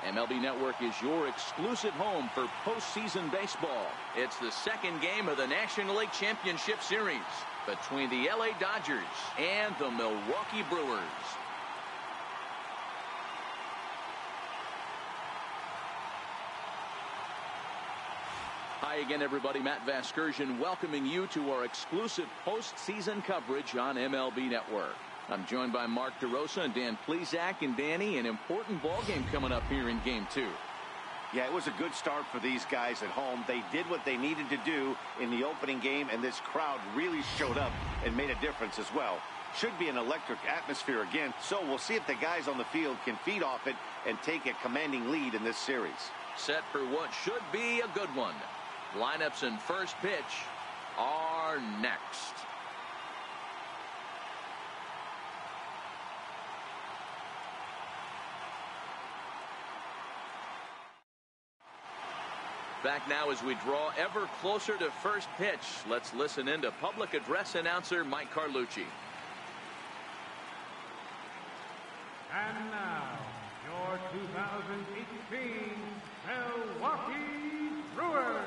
MLB Network is your exclusive home for postseason baseball. It's the second game of the National League Championship Series between the LA Dodgers and the Milwaukee Brewers. Hi again, everybody. Matt Vasgersian welcoming you to our exclusive postseason coverage on MLB Network. I'm joined by Mark DeRosa and Dan Plesac. And Danny, an important ball game coming up here in Game 2. Yeah, it was a good start for these guys at home. They did what they needed to do in the opening game, and this crowd really showed up and made a difference as well. Should be an electric atmosphere again, so we'll see if the guys on the field can feed off it and take a commanding lead in this series. Set for what should be a good one. Lineups and first pitch are next. Back now as we draw ever closer to first pitch. Let's listen in to public address announcer Mike Carlucci. And now, your 2018 Milwaukee Brewers.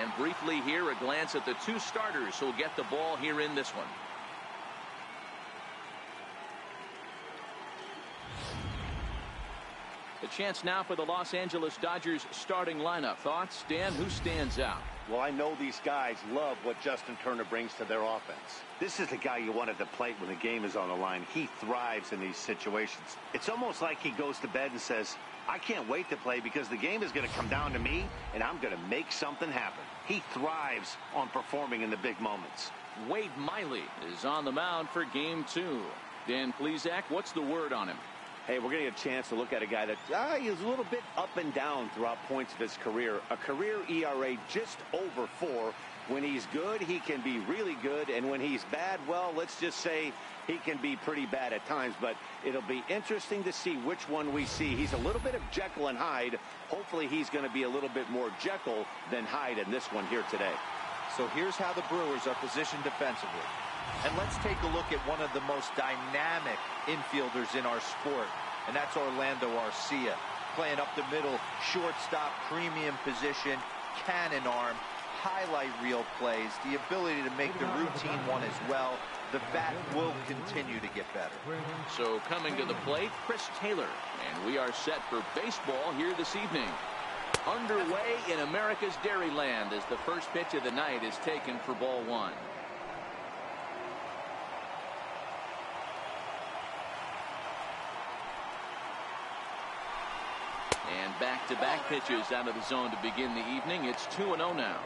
And briefly here, a glance at the two starters who'll get the ball here in this one. The chance now for the Los Angeles Dodgers starting lineup. Thoughts, Dan? Who stands out? Well, I know these guys love what Justin Turner brings to their offense. This is the guy you want at the plate when the game is on the line. He thrives in these situations. It's almost like he goes to bed and says, I can't wait to play because the game is going to come down to me, and I'm going to make something happen. He thrives on performing in the big moments. Wade Miley is on the mound for Game 2. Dan Plesac, what's the word on him? Hey, we're going to get a chance to look at a guy that is a little bit up and down throughout points of his career. A career ERA just over 4. When he's good, he can be really good. And when he's bad, well, let's just say he can be pretty bad at times. But it'll be interesting to see which one we see. He's a little bit of Jekyll and Hyde. Hopefully he's going to be a little bit more Jekyll than Hyde in this one here today. So here's how the Brewers are positioned defensively. And let's take a look at one of the most dynamic infielders in our sport, and that's Orlando Arcia. Playing up the middle, shortstop, premium position, cannon arm, highlight reel plays, the ability to make the routine one as well. The bat will continue to get better. So coming to the plate, Chris Taylor, and we are set for baseball here this evening. Underway in America's Dairyland as the first pitch of the night is taken for ball 1. And back-to-back pitches out of the zone to begin the evening. It's 2-0 now.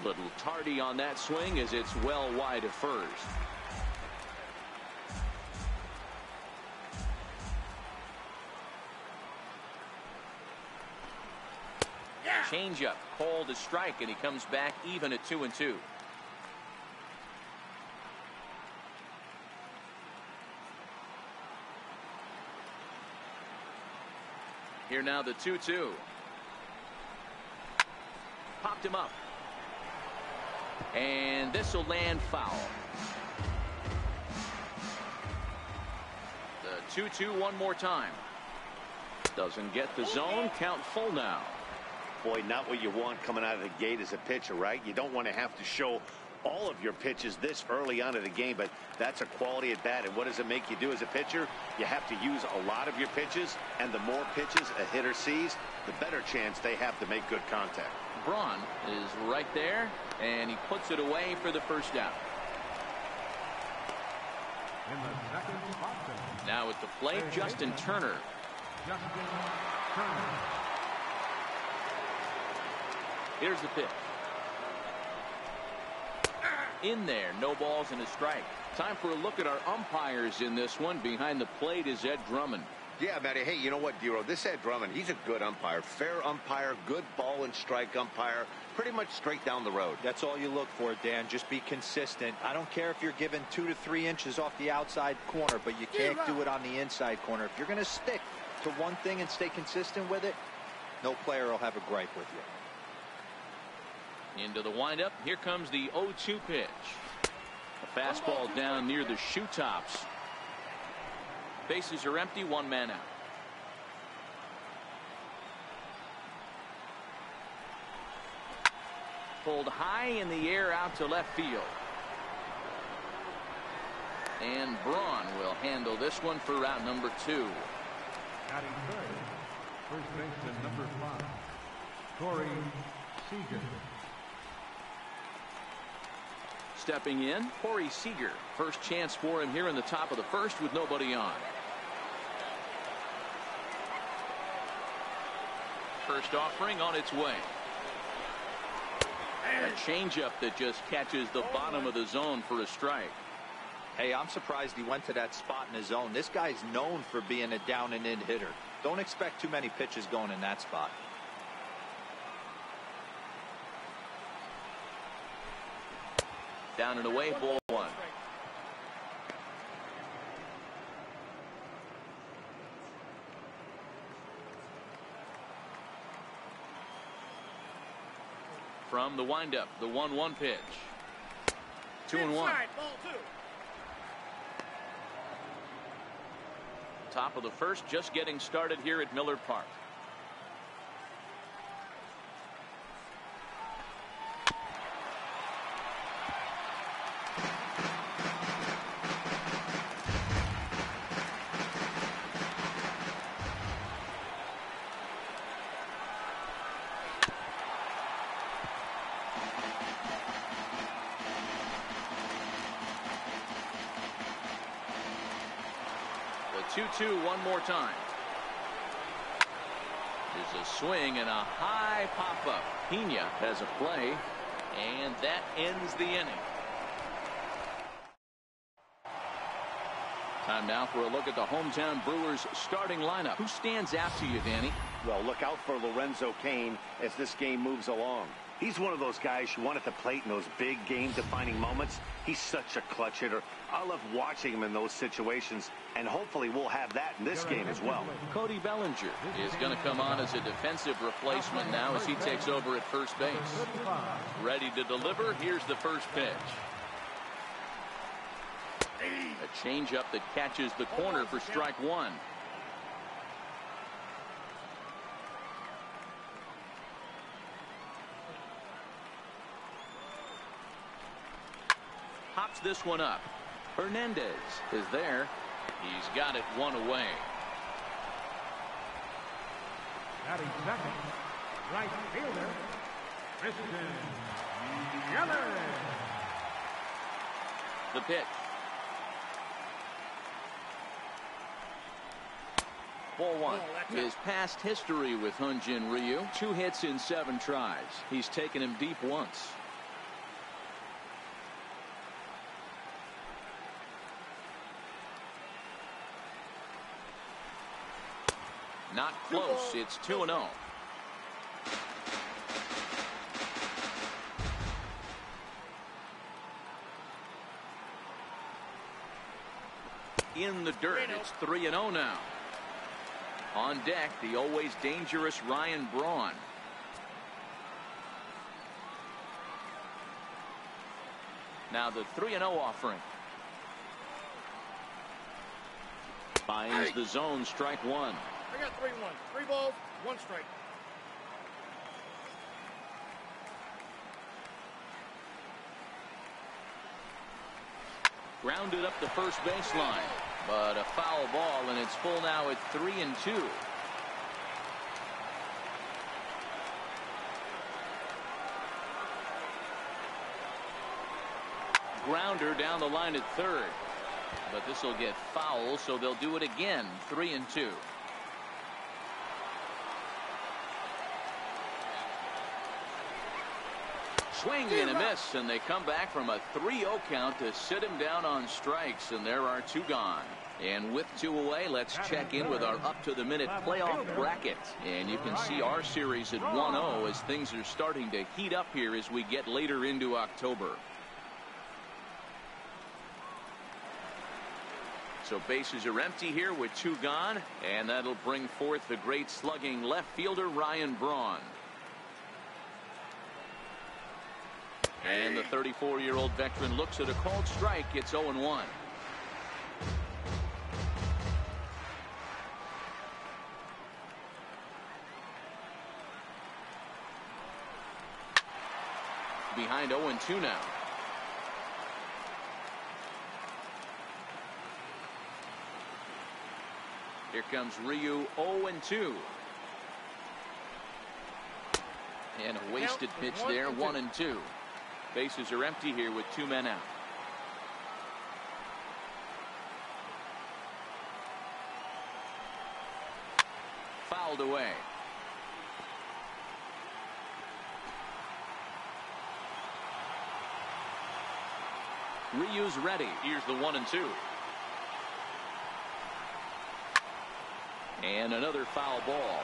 Little tardy on that swing as it's well wide of first. Changeup called a strike, and he comes back even at 2-2. Here now the 2-2. Popped him up. And this will land foul. The 2-2 one more time. Doesn't get the zone. Count full now. Boy, not what you want coming out of the gate as a pitcher, right? You don't want to have to show all of your pitches this early on in the game, but that's a quality at bat. And what does it make you do as a pitcher? You have to use a lot of your pitches, and the more pitches a hitter sees, the better chance they have to make good contact. Braun is right there, and he puts it away for the first out. In the second spot, now at the plate, Justin Turner. Justin Turner. Here's the pitch. In there, no balls and a strike. Time for a look at our umpires in this one. Behind the plate is Ed Drummond. Yeah, Matty. Hey, you know what, Dero? This Ed Drummond, he's a good umpire. Fair umpire, good ball and strike umpire. Pretty much straight down the road. That's all you look for, Dan. Just be consistent. I don't care if you're given 2 to 3 inches off the outside corner, but you can't do it on the inside corner. If you're going to stick to one thing and stay consistent with it, no player will have a gripe with you. Into the windup. Here comes the 0-2 pitch. A fastball down near the shoe tops. Bases are empty. One man out. Pulled high in the air out to left field. And Braun will handle this one for route number 2. Batting third, first baseman number 5, Corey Seager. Stepping in, Corey Seager. First chance for him here in the top of the first with nobody on. First offering on its way. A changeup that just catches the bottom of the zone for a strike. Hey, I'm surprised he went to that spot in his zone. This guy's known for being a down and in hitter. Don't expect too many pitches going in that spot. Down and away, ball 1. From the windup, the 1-1 pitch. 2-1. Top of the first, just getting started here at Miller Park. The 2-2 one more time. There's a swing and a high pop-up. Pena has a play, and that ends the inning. Time now for a look at the hometown Brewers starting lineup. Who stands out to you, Danny? Well, look out for Lorenzo Cain as this game moves along. He's one of those guys you want at the plate in those big game-defining moments. He's such a clutch hitter. I love watching him in those situations, and hopefully we'll have that in this game as well. Cody Bellinger is going to come on as a defensive replacement now as he takes over at first base. Ready to deliver. Here's the first pitch. A changeup that catches the corner for strike 1. Hops this one up. Hernandez is there. He's got it one away. Batting second, right fielder, Christian Yelich. The pitch. Ball 1. His past history with Hyun-Jin Ryu. 2 hits in 7 tries. He's taken him deep once. Not close. It's 2-0. In the dirt. It's 3-0 now. On deck, the always dangerous Ryan Braun. Now the 3-0 offering. Finds the zone, strike 1. I got 3-1. 3 balls, 1 strike. Grounded up the first baseline, but a foul ball, and it's full now at 3-2. Grounder down the line at third, but this will get foul, so they'll do it again. 3-2. Swing and a miss, and they come back from a 3-0 count to sit him down on strikes, and there are 2 gone. And with 2 away, let's check in with our up-to-the-minute playoff bracket. And you can see our series at 1-0 as things are starting to heat up here as we get later into October. So bases are empty here with 2 gone, and that'll bring forth the great slugging left fielder Ryan Braun. And the 34-year-old veteran looks at a called strike. It's 0-1. Behind 0-2 now. Here comes Ryu, 0-2. And a wasted pitch there, 1-2. Bases are empty here with 2 men out. Fouled away. Ryu's ready. Here's the 1-2. And another foul ball.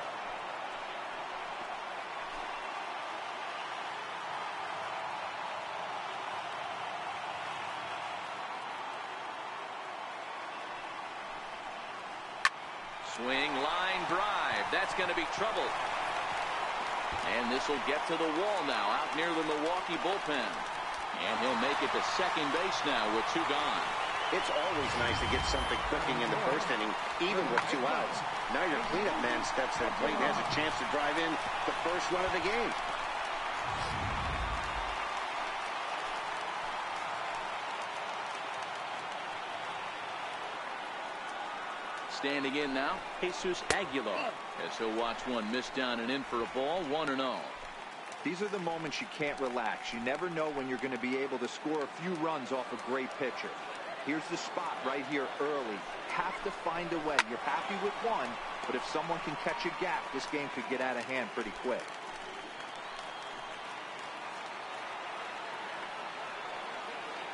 Swing, line drive. That's going to be trouble. And this will get to the wall now out near the Milwaukee bullpen. And he'll make it to second base now with 2 gone. It's always nice to get something cooking in the first inning, even with 2 outs. Now your cleanup man steps to the plate and has a chance to drive in the first run of the game. Standing in now, Jesus Aguilar, as he'll watch one miss down and in for a ball, 1-0. These are the moments you can't relax. You never know when you're going to be able to score a few runs off a great pitcher. Here's the spot right here early. Have to find a way. You're happy with one, but if someone can catch a gap, this game could get out of hand pretty quick.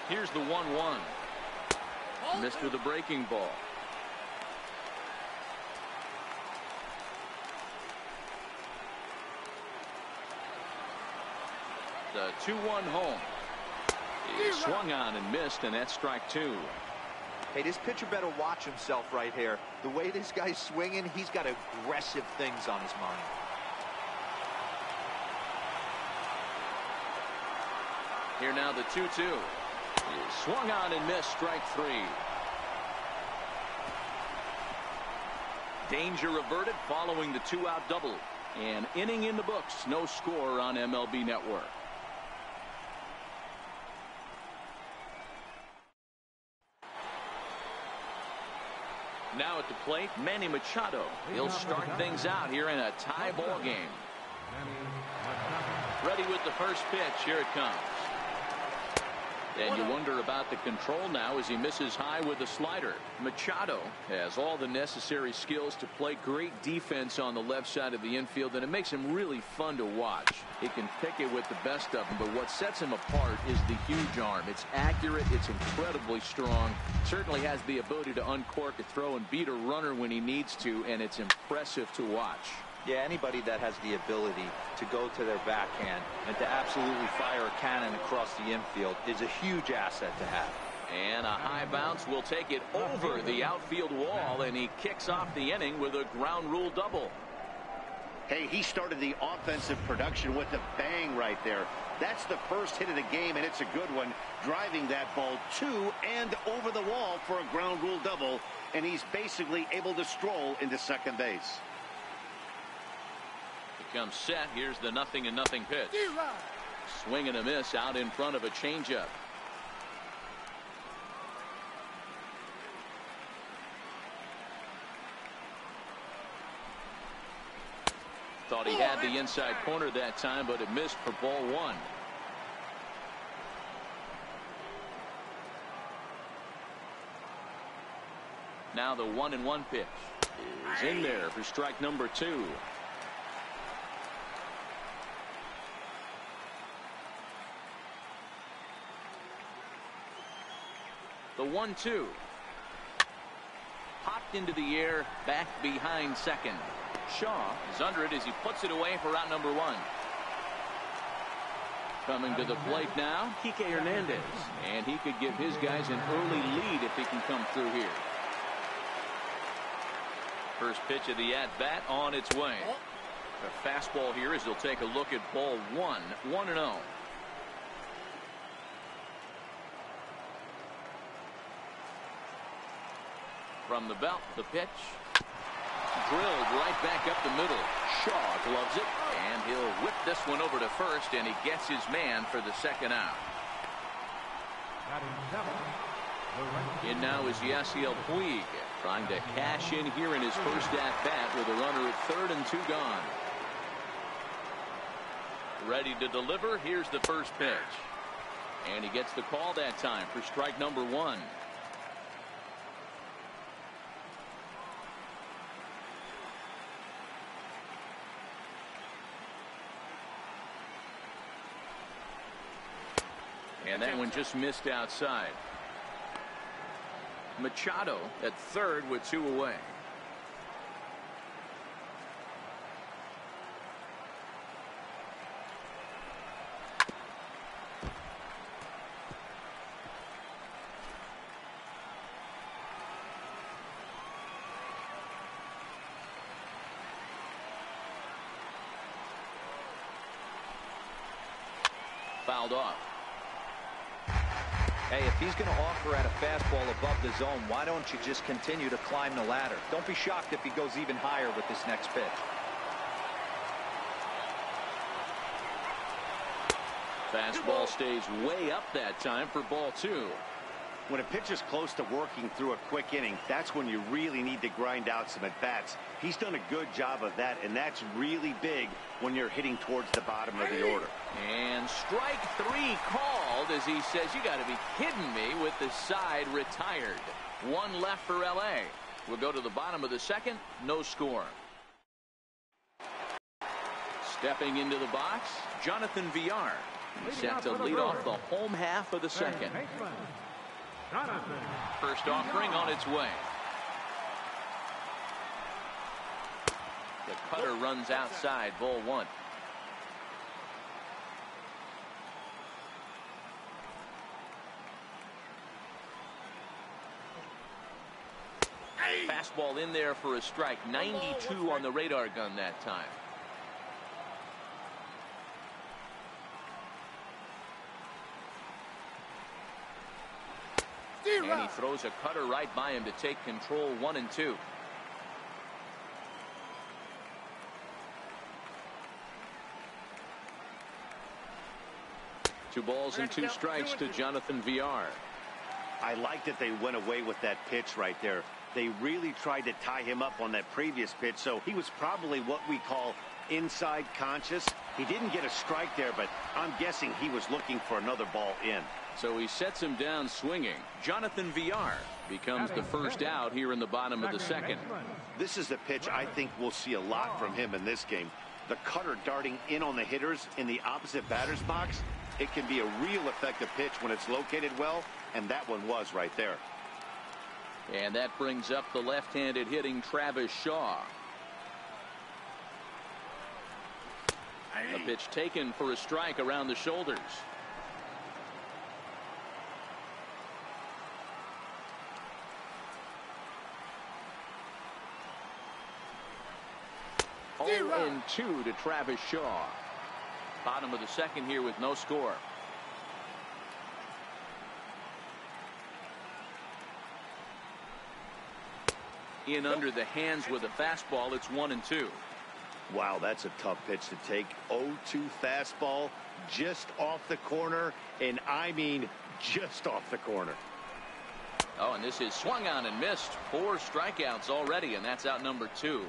Here's the 1-1. Missed with the breaking ball. The 2-1 home. He swung on and missed, and that's strike 2. Hey, this pitcher better watch himself right here. The way this guy's swinging, he's got aggressive things on his mind. Here now the 2-2. He swung on and missed, strike 3. Danger averted following the 2-out double. An inning in the books, no score on MLB Network. Now at the plate, Manny Machado. He'll start things out here in a tie ball game. Ready with the first pitch. Here it comes. And you wonder about the control now as he misses high with the slider. Machado has all the necessary skills to play great defense on the left side of the infield, and it makes him really fun to watch. He can pick it with the best of them, but what sets him apart is the huge arm. It's accurate, it's incredibly strong, certainly has the ability to uncork a throw and beat a runner when he needs to, and it's impressive to watch. Yeah, anybody that has the ability to go to their backhand and to absolutely fire a cannon across the infield is a huge asset to have. And a high bounce will take it over the outfield wall, and he kicks off the inning with a ground rule double. Hey, he started the offensive production with a bang right there. That's the first hit of the game, and it's a good one, driving that ball to and over the wall for a ground rule double, and he's basically able to stroll into second base. Comes set. Here's the 0-0 pitch. Swing and a miss out in front of a changeup. Thought he had the inside corner that time, but it missed for ball 1. Now the 1-1 pitch is in there for strike number 2. The 1-2. Popped into the air, back behind second. Shaw is under it as he puts it away for out number 1. Coming to the plate now, Kike Hernandez. And he could give his guys an early lead if he can come through here. First pitch of the at-bat on its way. The fastball here as he'll take a look at ball 1, 1-0. From the belt, the pitch. Drilled right back up the middle. Shaw gloves it, and he'll whip this one over to first, and he gets his man for the second out. In now is Yasiel Puig, trying to cash in here in his first at-bat with a runner at third and 2 gone. Ready to deliver. Here's the first pitch. And he gets the call that time for strike number 1. And that one just missed outside. Machado at third with 2 away. Fouled off. Hey, if he's going to offer at a fastball above the zone, why don't you just continue to climb the ladder? Don't be shocked if he goes even higher with this next pitch. Fastball stays way up that time for ball 2. When a pitcher's close to working through a quick inning, that's when you really need to grind out some at-bats. He's done a good job of that, and that's really big when you're hitting towards the bottom of the order. And strike 3 called as he says, you got to be kidding me, with the side retired. 1 left for LA. We'll go to the bottom of the second. No score. Stepping into the box, Jonathan Villar. He's set to lead off the home half of the second. First offering on its way. The cutter runs outside, ball 1. Fastball in there for a strike. 92 on the radar gun that time. And he throws a cutter right by him to take control. 1-2. 2 balls and 2 strikes to Jonathan Villar. I like that they went away with that pitch right there. They really tried to tie him up on that previous pitch, so he was probably what we call inside conscious. He didn't get a strike there, but I'm guessing he was looking for another ball in. So he sets him down swinging. Jonathan Villar becomes the first out here in the bottom of the second. This is the pitch I think we'll see a lot from him in this game. The cutter darting in on the hitters in the opposite batter's box. It can be a real effective pitch when it's located well, and that one was right there. And that brings up the left-handed hitting Travis Shaw. A pitch taken for a strike around the shoulders. Oh, 0-2 to Travis Shaw. Bottom of the second here with no score. In under the hands with a fastball. It's 1-2. Wow, that's a tough pitch to take. 0-2 fastball just off the corner, and I mean just off the corner. Oh, and this is swung on and missed. 4 strikeouts already, and that's out number 2.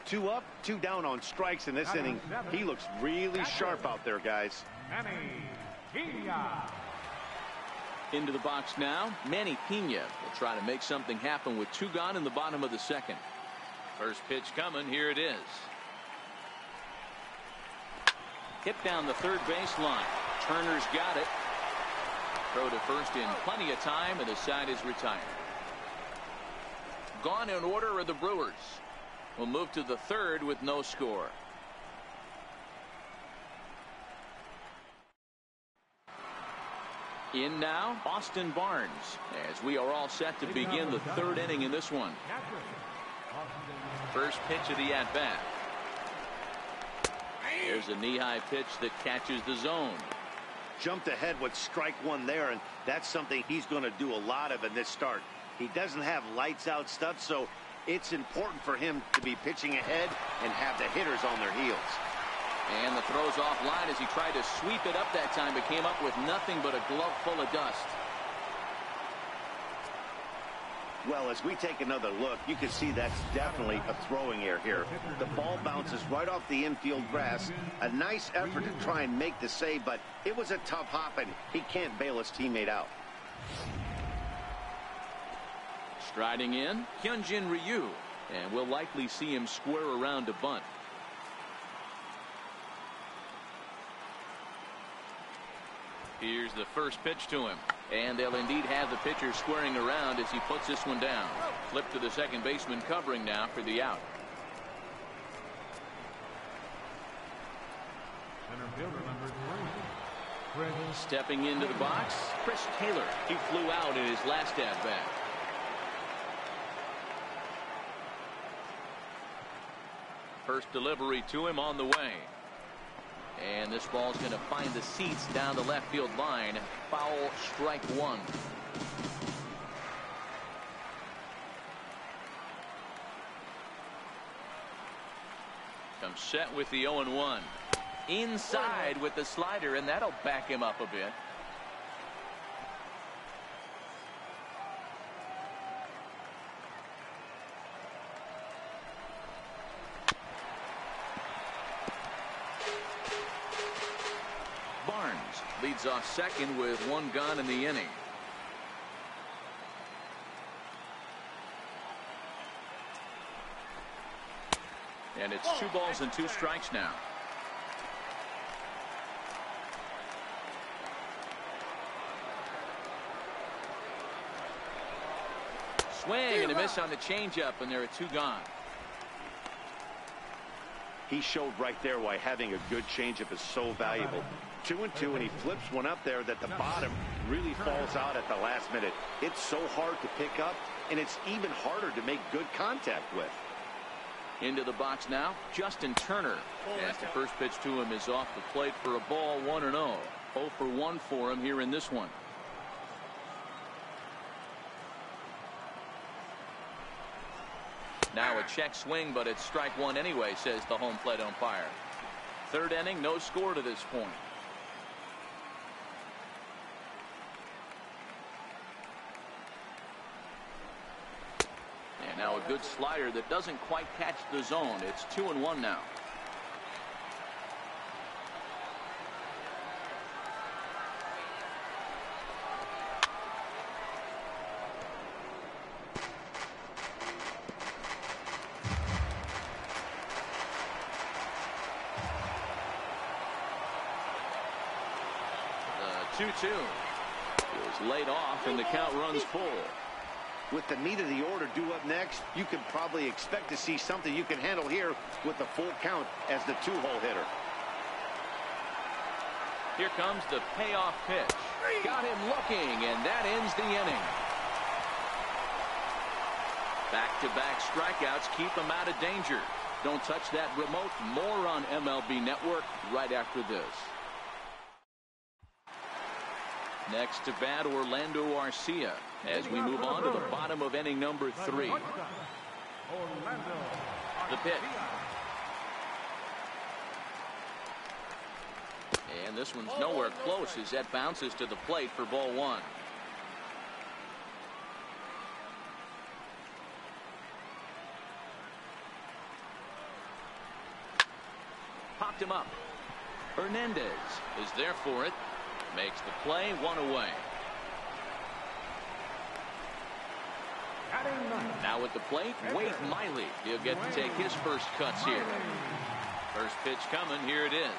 2 up, 2 down on strikes in this inning. He looks really sharp out there, guys. Into the box now, Manny Pena will try to make something happen with 2 gone in the bottom of the second. First pitch coming. Here it is. Hit down the third baseline. Turner's got it. Throw to first in plenty of time, and the side is retired. Gone in order are the Brewers. We'll move to the third with no score. In now, Austin Barnes, as we are all set to begin the third inning in this one. First pitch of the at-bat. There's a knee-high pitch that catches the zone. Jumped ahead with strike one there, and that's something he's going to do a lot of in this start. He doesn't have lights out stuff, so it's important for him to be pitching ahead and have the hitters on their heels. And the throw's offline as he tried to sweep it up that time, but came up with nothing but a glove full of dust. Well, as we take another look, you can see that's definitely a throwing error here. The ball bounces right off the infield grass. A nice effort to try and make the save, but it was a tough hop, and he can't bail his teammate out. Striding in, Hyunjin Ryu, and we'll likely see him square around to bunt. Here's the first pitch to him, and they'll indeed have the pitcher squaring around as he puts this one down. Flip to the second baseman covering now for the out. Center fielder number 3. Stepping into the box, Chris Taylor. He flew out in his last at-bat. First delivery to him on the way. And this ball's going to find the seats down the left field line. Foul, strike one. Comes set with the 0-1. Inside with the slider, and that'll back him up a bit. Leads off second with one gone in the inning. And it's 2 balls and 2 strikes now. Swing and a miss on the changeup, and there are 2 gone. He showed right there why having a good changeup is so valuable. 2-2, and he flips one up there that the bottom really falls out at the last minute. It's so hard to pick up, and it's even harder to make good contact with. Into the box now, Justin Turner. As the first pitch to him is off the plate for a ball, 1-0. 0 for 1 for him here in this one. Now a check swing, but it's strike one anyway, says the home plate umpire. Third inning, no score to this point. And now a good slider that doesn't quite catch the zone. It's 2-1 now. The 2-2 is laid off, and the count runs full. With the meat of the order due up next, you can probably expect to see something you can handle here with the full count as the 2-hole hitter. Here comes the payoff pitch. Got him looking, and that ends the inning. Back-to-back strikeouts keep him out of danger. Don't touch that remote. More on MLB Network right after this. Next to bat, Orlando Arcia, as we move on to the bottom of inning number 3. The pitch. And this one's nowhere close as that bounces to the plate for ball 1. Popped him up. Hernandez is there for it. Makes the play, 1 away. Now at the plate, Wade Miley. He'll get to take his first cuts here. First pitch coming. Here it is.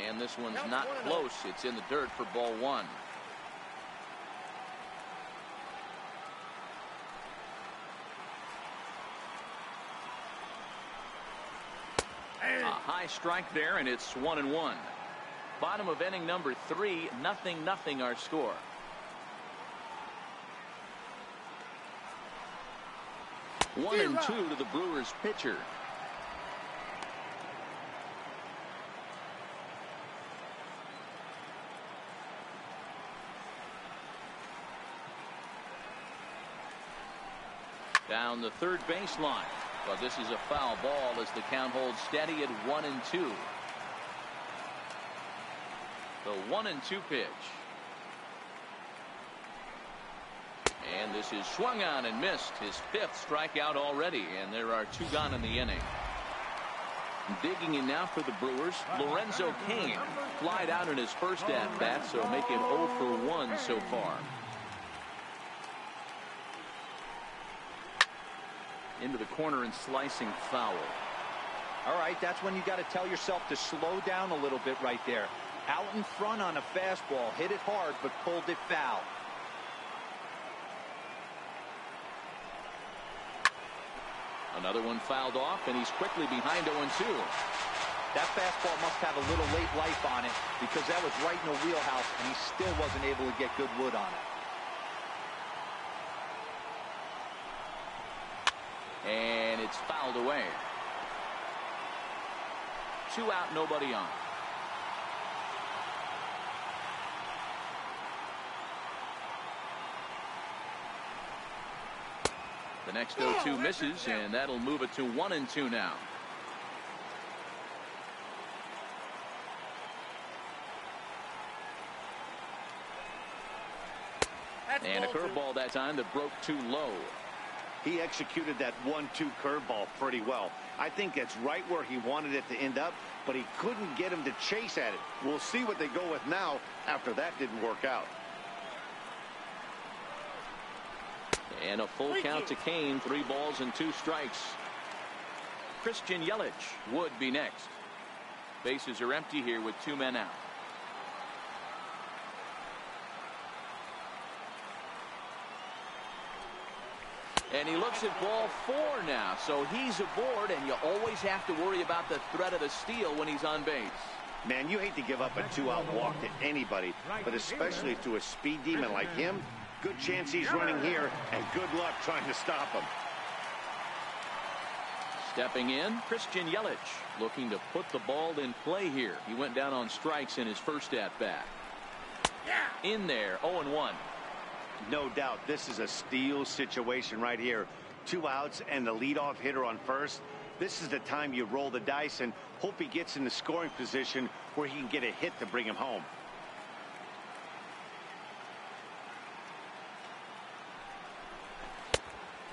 And this one's not close. It's in the dirt for ball one. A high strike there, and it's 1-1. Bottom of inning number 3, 0-0 our score. One and two to the Brewers pitcher. Down the third baseline. But this is a foul ball as the count holds steady at 1-2. The 1-2 pitch. And this is swung on and missed. His 5th strikeout already, and there are 2 gone in the inning. Digging in now for the Brewers, Lorenzo Cain flied out in his first at bat, so make it 0 for 1 so far. Into the corner and slicing foul. All right, that's when you got to tell yourself to slow down a little bit right there. Out in front on a fastball, hit it hard, but pulled it foul. Another one fouled off, and he's quickly behind 0-2. That fastball must have a little late life on it, because that was right in the wheelhouse, and he still wasn't able to get good wood on it. And it's fouled away. 2 out, nobody on. The next 0-2 misses, and that'll move it to 1-2 now. And a curveball that time that broke too low. He executed that 1-2 curveball pretty well. I think it's right where he wanted it to end up, but he couldn't get him to chase at it. We'll see what they go with now after that didn't work out. And a full count to Cain. 3 balls and 2 strikes. Christian Yelich would be next. Bases are empty here with 2 men out. And he looks at ball 4 now, so he's aboard, and you always have to worry about the threat of a steal when he's on base. Man, you hate to give up a 2-out walk to anybody, but especially to a speed demon like him. Good chance he's running here, and good luck trying to stop him. Stepping in, Christian Yelich looking to put the ball in play here. He went down on strikes in his first at-bat. In there, 0-1. No doubt this is a steal situation right here. 2 outs and the leadoff hitter on first. This is the time you roll the dice and hope he gets in the scoring position where he can get a hit to bring him home.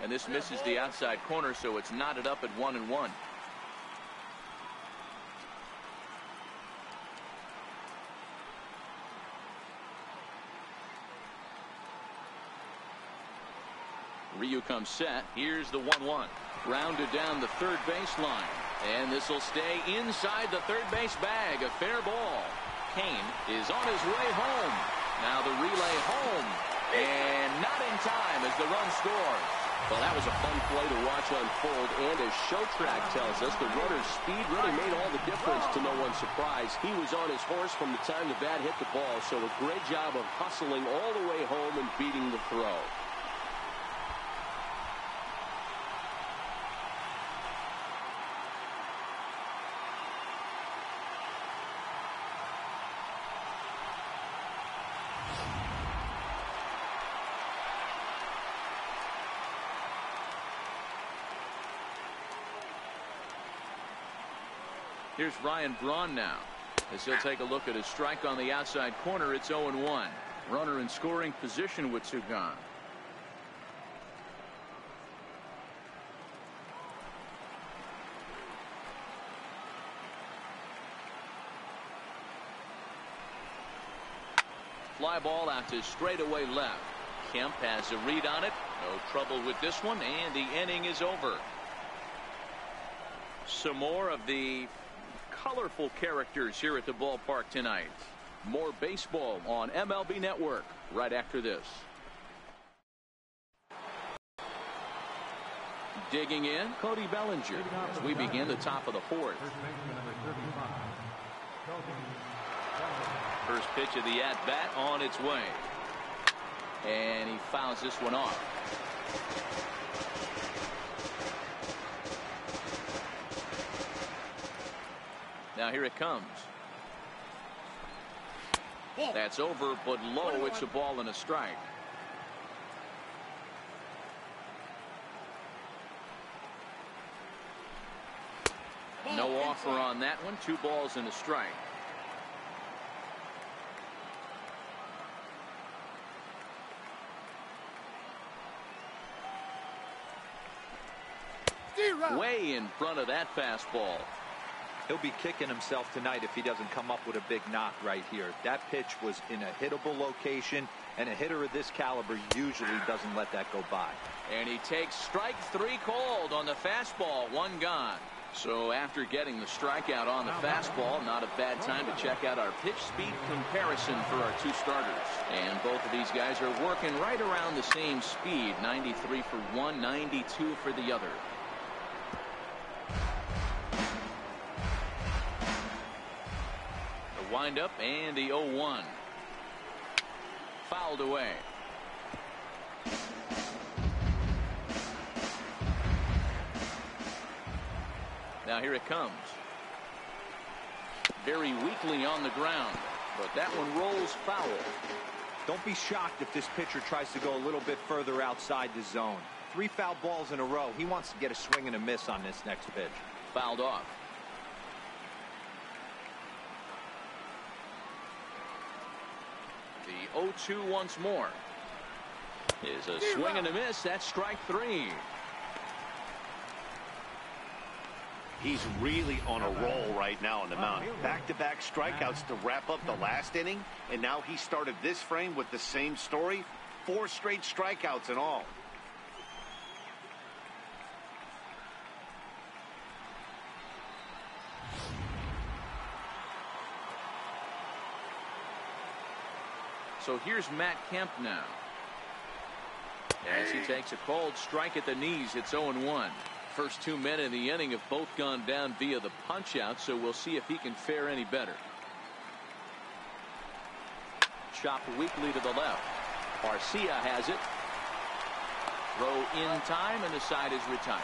And this misses the outside corner, so it's knotted up at 1-1. Ryu comes set. Here's the 1-1. Rounded down the third baseline. And this will stay inside the third base bag. A fair ball. Cain is on his way home. Now the relay home. And not in time as the run scores. Well, that was a fun play to watch unfold. And as Showtrack tells us, the runner's speed really made all the difference to no one's surprise. He was on his horse from the time the bat hit the ball. So a great job of hustling all the way home and beating the throw. Here's Ryan Braun now as he'll take a look at his strike on the outside corner. It's 0-1. Runner in scoring position with 2 gone. Fly ball out to straightaway left. Kemp has a read on it. No trouble with this one, and the inning is over. Some more of the colorful characters here at the ballpark tonight. More baseball on MLB Network right after this. Digging in, Cody Bellinger as we begin the top of the fourth. First pitch of the at-bat on its way. And he fouls this one off. Now here it comes. That's over, but low. It's a ball and a strike. No offer on that one. 2 balls and a strike. Way in front of that fastball. He'll be kicking himself tonight if he doesn't come up with a big knock right here. That pitch was in a hittable location, and a hitter of this caliber usually doesn't let that go by. And he takes strike 3 called on the fastball. 1 gone. So after getting the strikeout on the fastball, not a bad time to check out our pitch speed comparison for our 2 starters. And both of these guys are working right around the same speed. 93 for one, 92 for the other. The windup and the 0-1. Fouled away. Now here it comes. Very weakly on the ground, but that one rolls foul. Don't be shocked if this pitcher tries to go a little bit further outside the zone. 3 foul balls in a row. He wants to get a swing and a miss on this next pitch. Fouled off. The 0-2 once more. Is a swing and a miss. That's strike 3. He's really on a roll right now on the mound. Back-to-back strikeouts to wrap up the last inning, and now he started this frame with the same story. 4 straight strikeouts in all. So here's Matt Kemp now. As he takes a cold strike at the knees, it's 0-1. First 2 men in the inning have both gone down via the punch out, so we'll see if he can fare any better. Chopped weakly to the left. Garcia has it. Throw in time, and the side is retired.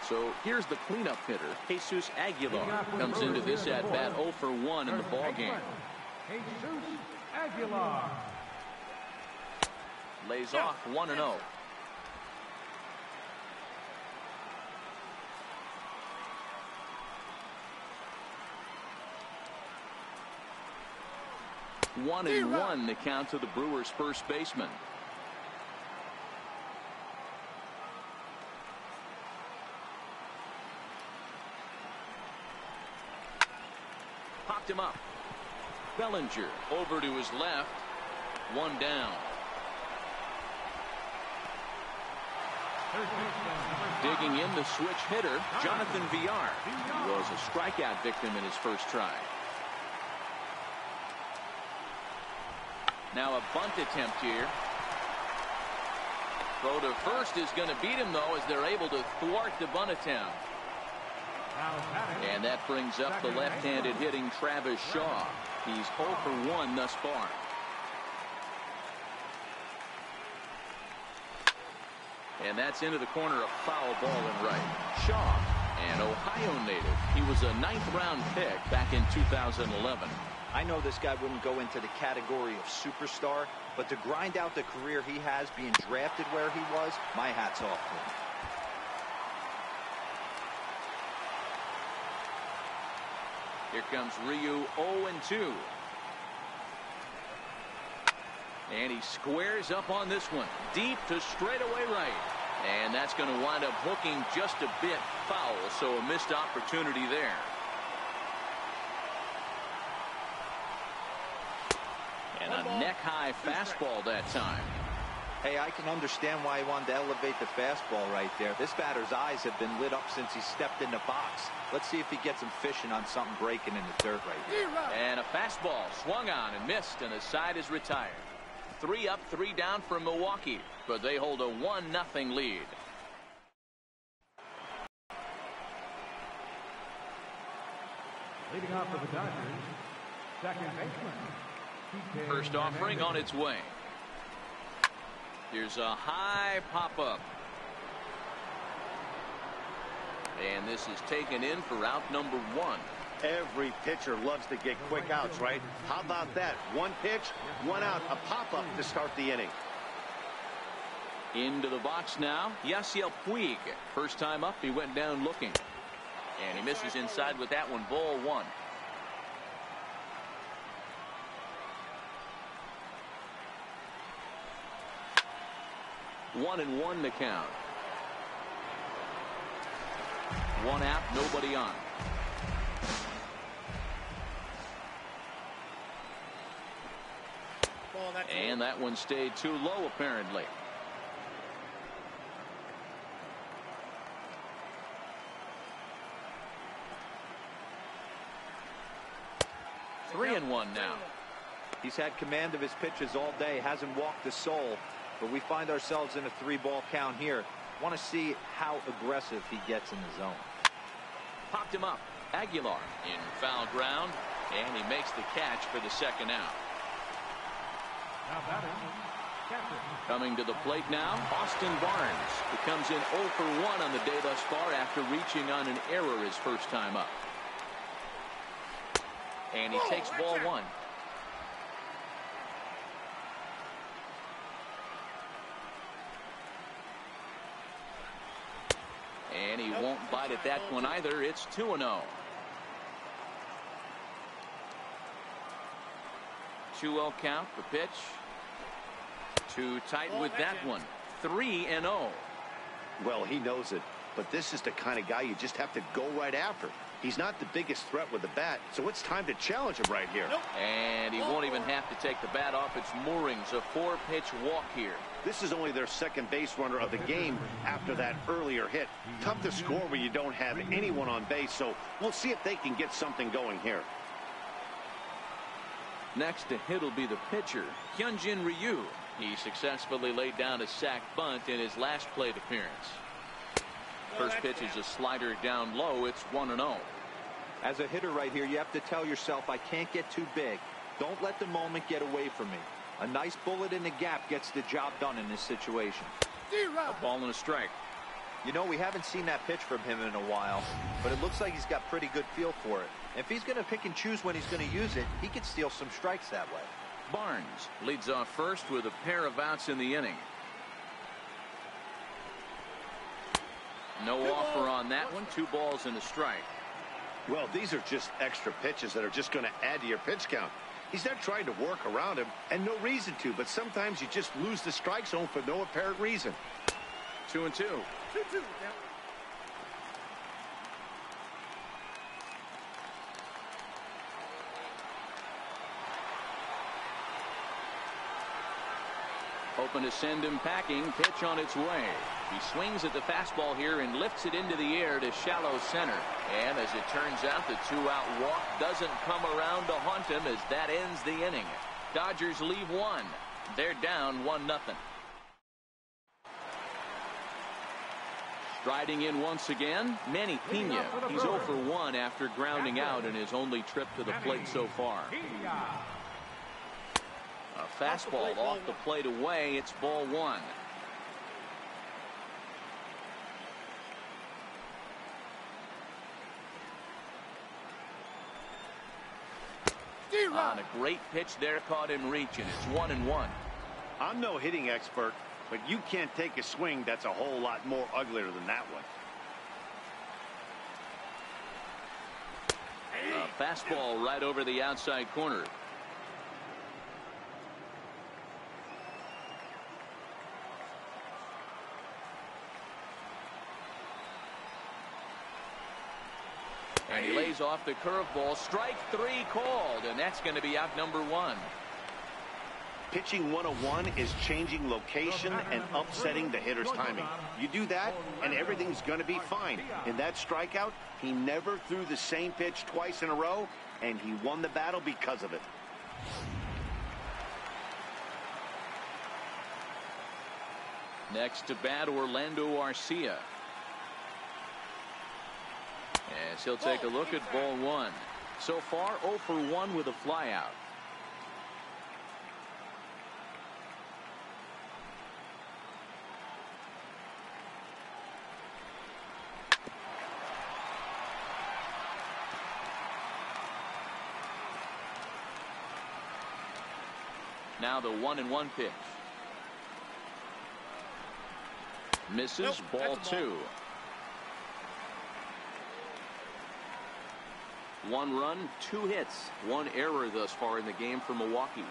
So here's the cleanup hitter, Jesus Aguilar. Comes into this at bat 0 for 1 in the ball game. Jesus Aguilar. Lays off 1-0. One and 1 the count to the Brewers first baseman. Popped him up. Bellinger over to his left. 1 down. Digging in the switch hitter, Jonathan Villar. He was a strikeout victim in his first try. Now a bunt attempt here. Throw to first is going to beat him, though, as they're able to thwart the bunt attempt. And that brings up the left-handed hitting Travis Shaw. He's 0 for 1 thus far. And that's into the corner, a foul ball in right. Shaw, an Ohio native. He was a 9th-round pick back in 2011. I know this guy wouldn't go into the category of superstar, but to grind out the career he has being drafted where he was, my hat's off to him. Here comes Ryu 0-2. And he squares up on this one. Deep to straightaway right. And that's going to wind up hooking just a bit foul, so a missed opportunity there. And a neck-high fastball that time. Hey, I can understand why he wanted to elevate the fastball right there. This batter's eyes have been lit up since he stepped in the box. Let's see if he gets him fishing on something breaking in the dirt right here. And a fastball swung on and missed, and the side is retired. 3 up, 3 down for Milwaukee, but they hold a 1-0 lead. Leading off for the Dodgers, second baseman. First offering on its way. Here's a high pop-up. And this is taken in for out number 1. Every pitcher loves to get quick outs, right? How about that? 1 pitch, 1 out, a pop-up to start the inning. Into the box now, Yasiel Puig. First time up, he went down looking. And he misses inside with that one, ball 1. One and 1 to count. 1 out, nobody on. And that one stayed too low, apparently. Three and 1 now. He's had command of his pitches all day, hasn't walked a soul, but we find ourselves in a 3-ball count here. Want to see how aggressive he gets in the zone. Popped him up. Aguilar in foul ground, and he makes the catch for the second out. Now batting, catcher. Coming to the plate now, Austin Barnes, who comes in 0 for 1 on the day thus far after reaching on an error his first time up. And he takes ball 1. And he won't bite at that one either. It's 2-0. 2-0 count. The pitch. Too tight with that one. 3-0. Well, he knows it, but this is the kind of guy you just have to go right after. He's not the biggest threat with the bat, so it's time to challenge him right here. And he won't even have to take the bat off its moorings. A 4-pitch walk here. This is only their second base runner of the game after that earlier hit. Tough to score when you don't have anyone on base, so we'll see if they can get something going here. Next to hit will be the pitcher, Hyunjin Ryu. He successfully laid down a sac bunt in his last plate appearance. First pitch is a slider down low. It's 1-0. As a hitter right here, you have to tell yourself, I can't get too big. Don't let the moment get away from me. A nice bullet in the gap gets the job done in this situation. A ball and a strike. You know, we haven't seen that pitch from him in a while, but it looks like he's got pretty good feel for it. If he's going to pick and choose when he's going to use it, he could steal some strikes that way. Barnes leads off first with a pair of outs in the inning. No offer on that one. 2 balls and a strike. Well, these are just extra pitches that are just going to add to your pitch count. He's not trying to work around him, and no reason to, but sometimes you just lose the strike zone for no apparent reason. 2-2. 2-2. Open to send him packing. Pitch on its way. He swings at the fastball here and lifts it into the air to shallow center. And as it turns out, the 2-out walk doesn't come around to haunt him as that ends the inning. Dodgers leave 1. They're down 1-0. Striding in once again, Manny Pena. He's 0 for 1 after grounding out in his only trip to the plate so far. A fastball off the plate away. It's ball 1. On a great pitch there, caught him reaching. It's 1-1. I'm no hitting expert, but you can't take a swing that's a whole lot more uglier than that one. A fastball right over the outside corner. And he lays off the curveball. Strike 3 called, and that's going to be out number 1. Pitching 101 is changing location and upsetting the hitter's timing. You do that, and everything's going to be fine. In that strikeout, he never threw the same pitch twice in a row, and he won the battle because of it. Next to bat, Orlando Arcia. As he'll take a look at ball one. So far, 0 for 1 with a flyout. Now the 1-1 pitch. Misses. Ball 2. 1 run, 2 hits, 1 error thus far in the game for Milwaukee.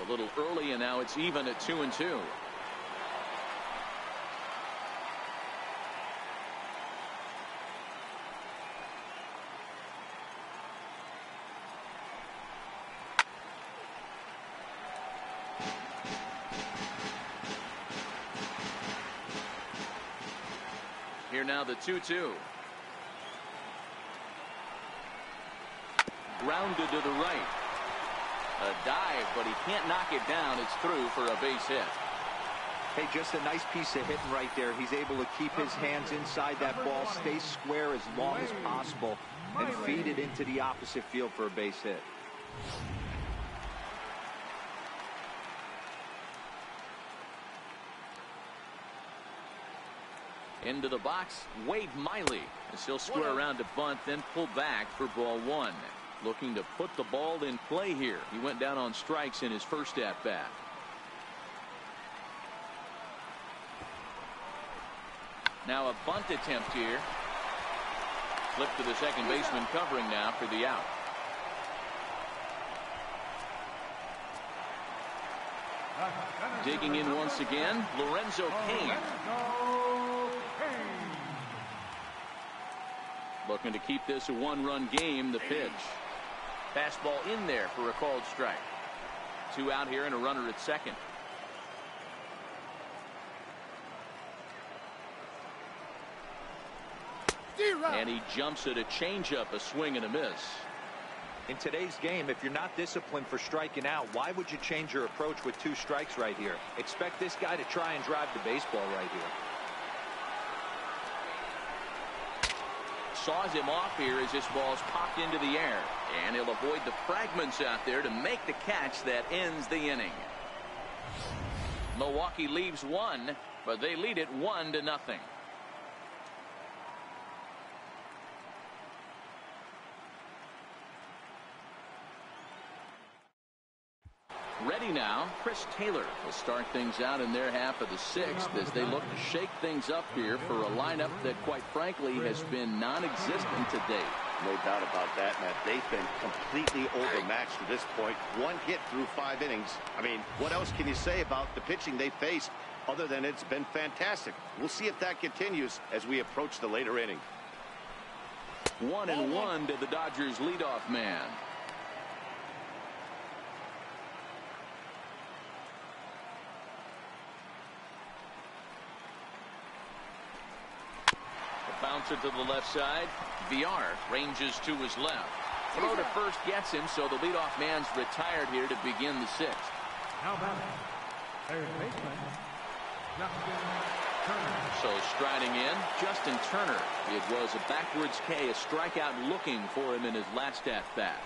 A little early, and now it's even at 2-2. Here now the 2-2. Grounded to the right. A dive, but he can't knock it down. It's through for a base hit. Hey, just a nice piece of hitting right there. He's able to keep his hands inside that ball, stay square as long as possible, and feed it into the opposite field for a base hit. Into the box, Wade Miley, as he'll square around to bunt, then pull back for ball 1. Looking to put the ball in play here. He went down on strikes in his first at bat. Now a bunt attempt here. Flip to the second baseman, covering now for the out. Digging in once again, Lorenzo Cain. Looking to keep this a 1-run game. The pitch. Fastball in there for a called strike. 2 out here and a runner at second. And he jumps at a changeup, a swing and a miss. In today's game, if you're not disciplined for striking out, why would you change your approach with 2 strikes right here? Expect this guy to try and drive the baseball right here. Saws him off here as this ball's popped into the air, and he'll avoid the fragments out there to make the catch that ends the inning. Milwaukee leaves 1, but they lead it 1-0. Ready now, Chris Taylor will start things out in their half of the 6th as they look to shake things up here for a lineup that, quite frankly, has been non-existent to date. No doubt about that, Matt. They've been completely overmatched to this point. 1 hit through 5 innings. I mean, what else can you say about the pitching they faced other than it's been fantastic? We'll see if that continues as we approach the later inning. 1-1 to the Dodgers leadoff man. Bouncer to the left side. VR ranges to his left. Throw to first gets him, so the leadoff man's retired here to begin the 6th. How about third baseman, Justin Turner. So striding in, Justin Turner. It was a backwards K, a strikeout looking for him in his last at bat.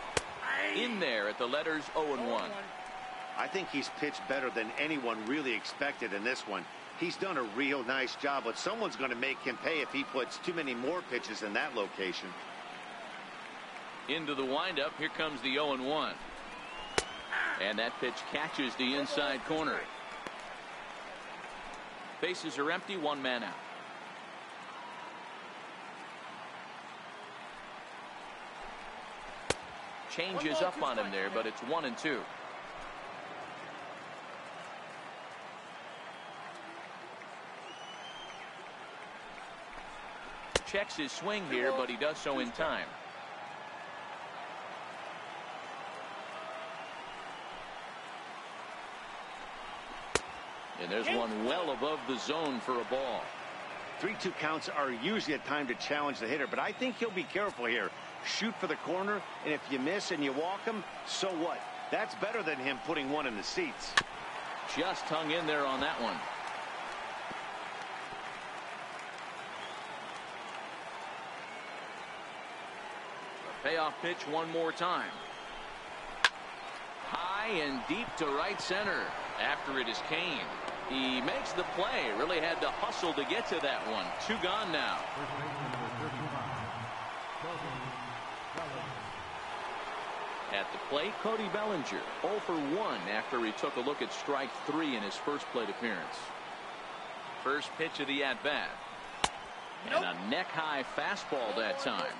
In there at the letters 0-1. I think he's pitched better than anyone really expected in this one. He's done a real nice job, but someone's going to make him pay if he puts too many more pitches in that location. Into the windup. Here comes the 0-1. And that pitch catches the inside corner. Bases are empty, 1 man out. Changes up on him there, but it's 1-2. Checks his swing here, but he does so in time. And there's one well above the zone for a ball. 3-2 counts are usually a time to challenge the hitter, but I think he'll be careful here. Shoot for the corner, and if you miss and you walk him, so what? That's better than him putting one in the seats. Just hung in there on that one. The payoff pitch one more time. High and deep to right center. After it is Kane. He makes the play. Really had to hustle to get to that one. 2 gone now. At the plate, Cody Bellinger 0 for 1 after he took a look at strike 3 in his first plate appearance. First pitch of the at-bat. And a neck-high fastball that time.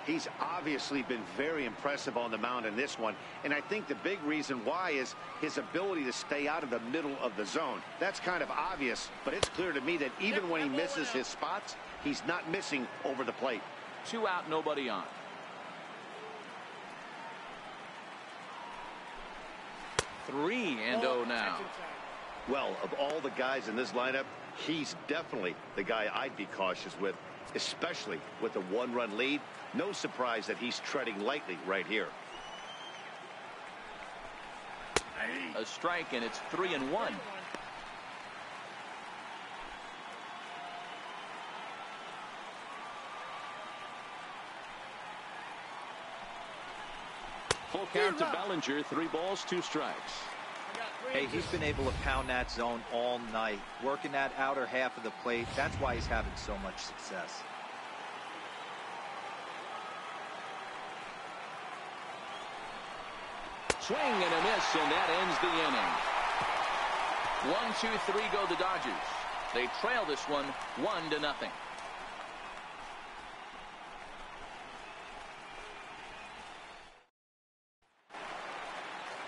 He's obviously been very impressive on the mound in this one, and I think the big reason why is his ability to stay out of the middle of the zone. That's kind of obvious, but it's clear to me that even when he misses his spots, he's not missing over the plate. 2 out, nobody on. Three and 0 now. Well, of all the guys in this lineup, he's definitely the guy I'd be cautious with, especially with a 1-run lead. No surprise that he's treading lightly right here. A strike, and it's 3-1. Full count to Bellinger. 3 balls, 2 strikes. Hey, he's been able to pound that zone all night, working that outer half of the plate. That's why he's having so much success. Swing and a miss, and that ends the inning. 1, 2, 3 go the Dodgers. They trail this one 1-0.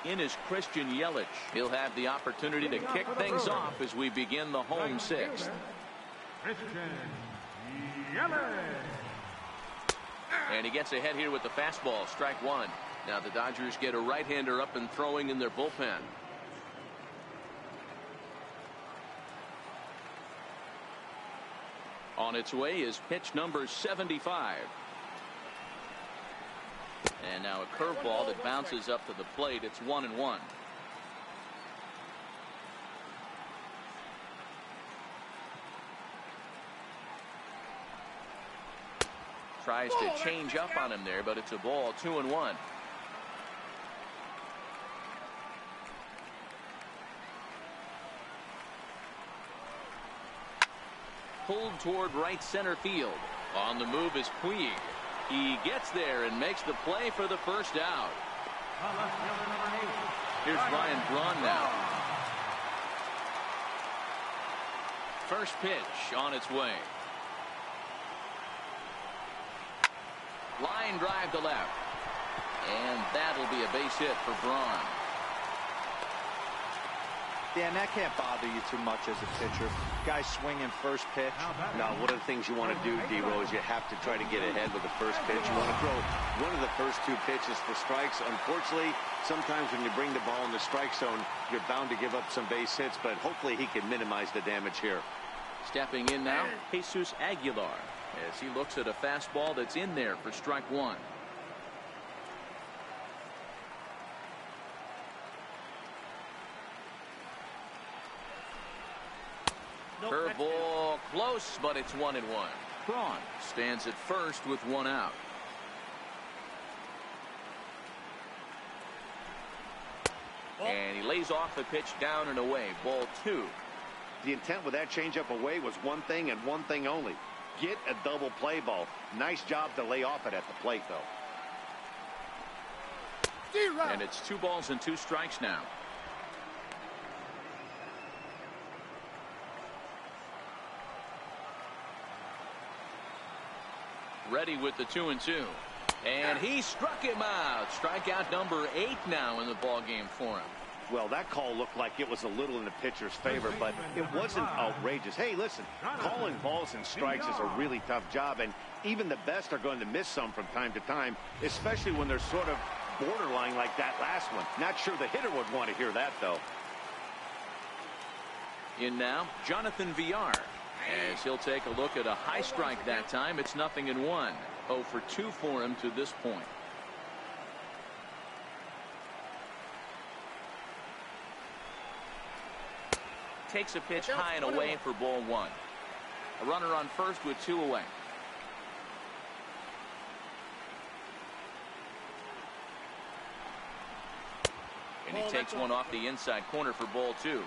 In is Christian Yelich. He'll have the opportunity to kick things off as we begin the home 6th. Christian Yelich. And he gets ahead here with the fastball. Strike 1. Now the Dodgers get a right-hander up and throwing in their bullpen. On its way is pitch number 75. And now a curveball that bounces up to the plate. It's 1-1. Tries to change up on him there, but it's a ball. 2-1. Pulled toward right center field. On the move is Puig. He gets there and makes the play for the first out. Here's Ryan Braun now. First pitch on its way. Line drive to left. And that'll be a base hit for Braun. Dan, that can't bother you too much as a pitcher. Guy swinging first pitch. Now, one of the things you want to do, D-Rose, is you have to try to get ahead with the first pitch. You want to throw one of the first 2 pitches for strikes. Unfortunately, sometimes when you bring the ball in the strike zone, you're bound to give up some base hits, but hopefully he can minimize the damage here. Stepping in now, Jesus Aguilar, as he looks at a fastball that's in there for strike 1. Curveball close, but it's 1-1. Braun stands at first with 1 out. And he lays off the pitch down and away. Ball 2. The intent with that changeup away was one thing and one thing only. Get a double play ball. Nice job to lay off it at the plate, though. And it's 2 balls and 2 strikes now. Ready with the 2-2. And he struck him out. Strikeout number 8 now in the ball game for him. Well, that call looked like it was a little in the pitcher's favor, but it wasn't outrageous. Hey, listen, calling balls and strikes is a really tough job, and even the best are going to miss some from time to time, especially when they're sort of borderline like that last one. Not sure the hitter would want to hear that, though. In now, Jonathan Villar, as he'll take a look at a high strike that time. It's 0-1. 0 for 2 for him to this point. Takes a pitch high and away for ball 1. A runner on first with 2 away. And he takes one off the inside corner for ball 2.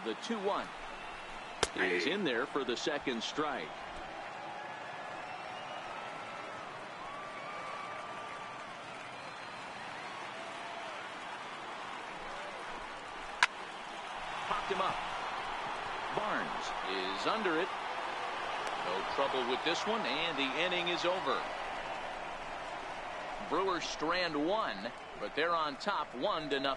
The 2-1 is in there for the second strike. Popped him up. Barnes is under it. No trouble with this one, and the inning is over. Brewers strand 1, but they're on top 1-0.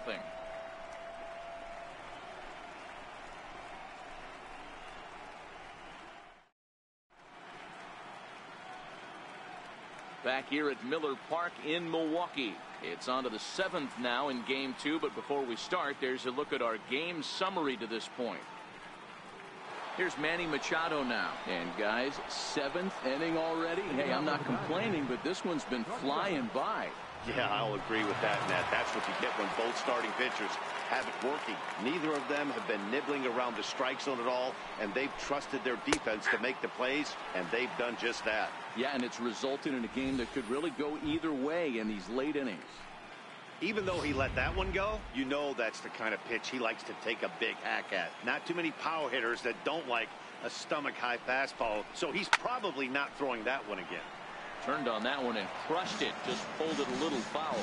Back here at Miller Park in Milwaukee. It's on to the 7th now in game 2, but before we start, there's a look at our game summary to this point. Here's Manny Machado now. And guys, 7th inning already. Hey, I'm not complaining, but this one's been flying by. Yeah, I'll agree with that, Matt. That's what you get when both starting pitchers have it working. Neither of them have been nibbling around the strike zone at all, and they've trusted their defense to make the plays, and they've done just that. Yeah, and it's resulted in a game that could really go either way in these late innings. Even though he let that one go, you know that's the kind of pitch he likes to take a big hack at. Not too many power hitters that don't like a stomach-high fastball, so he's probably not throwing that one again. Turned on that one and crushed it. Just pulled it a little foul.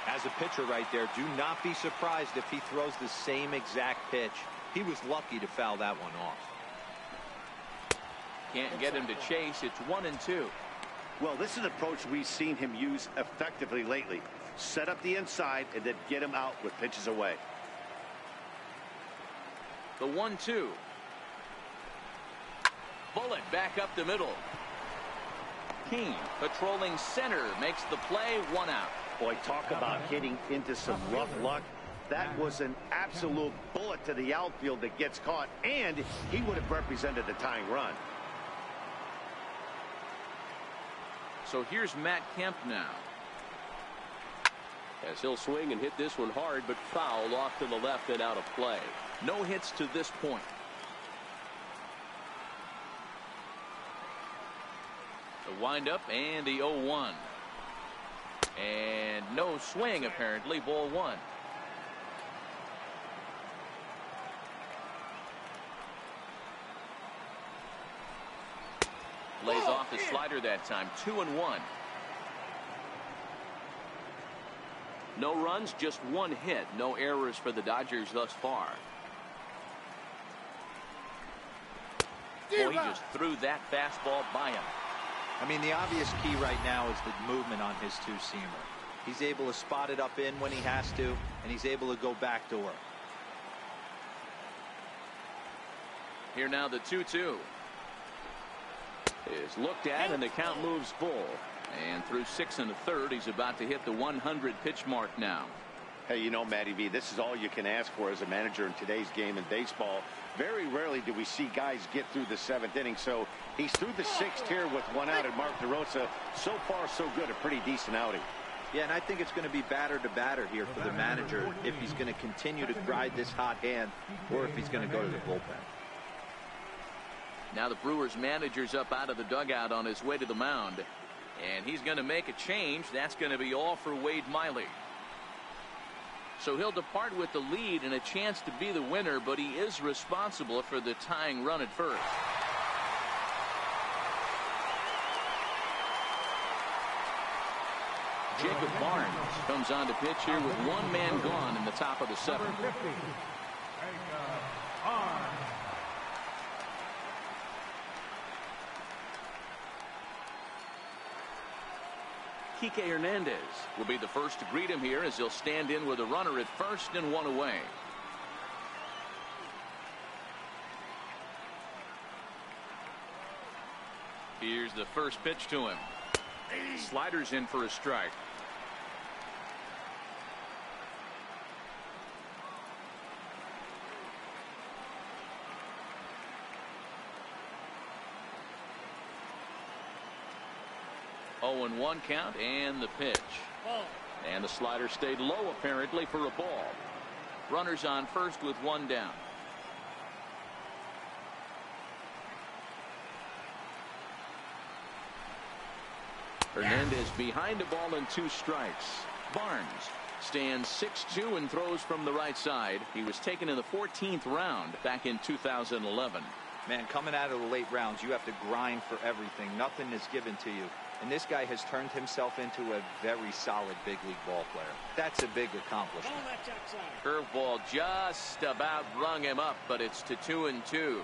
As a pitcher right there, do not be surprised if he throws the same exact pitch. He was lucky to foul that one off. Can't get him to chase. It's 1-2. Well, this is an approach we've seen him use effectively lately. Set up the inside and then get him out with pitches away. The 1-2. Bullet back up the middle. King patrolling center makes the play. 1 out. Boy, talk about hitting into some rough luck. That was an absolute bullet to the outfield that gets caught, and he would have represented the tying run. So here's Matt Kemp now. As he'll swing and hit this one hard, but foul off to the left and out of play. No hits to this point. The windup and the 0-1. And no swing, apparently. Ball 1. Lays off the slider that time. 2-1. No runs, just 1 hit. No errors for the Dodgers thus far. Boy, he just threw that fastball by him. I mean, the obvious key right now is the movement on his two-seamer. He's able to spot it up in when he has to, and he's able to go backdoor. Here now the 2-2 is looked at, and the count moves full. And through 6 1/3, he's about to hit the 100 pitch mark now. Hey, you know, Matty V, this is all you can ask for as a manager in today's game in baseball. Very rarely do we see guys get through the 7th inning. So he's through the 6th here with 1 out, and Mark DeRosa, so far so good, a pretty decent outing. Yeah, and I think it's going to be batter to batter here for the manager if he's going to continue to ride this hot hand or if he's going to go to the bullpen. Now the Brewers manager's up out of the dugout on his way to the mound, and he's going to make a change. That's going to be all for Wade Miley. So he'll depart with the lead and a chance to be the winner, but he is responsible for the tying run at first. Jacob Barnes comes on to pitch here with 1 man gone in the top of the 7th. Kike Hernandez will be the first to greet him here as he'll stand in with a runner at first and one away. Here's the first pitch to him. Sliders in for a strike. Oh, and 1 count and the pitch. And the slider stayed low apparently for a ball. Runners on first with 1 down. Hernandez behind the ball and 2 strikes. Barnes stands 6'2" and throws from the right side. He was taken in the 14th round back in 2011. Man, coming out of the late rounds, you have to grind for everything. Nothing is given to you. And this guy has turned himself into a very solid big league ball player. That's a big accomplishment. Curveball just about rung him up, but it's to 2-2.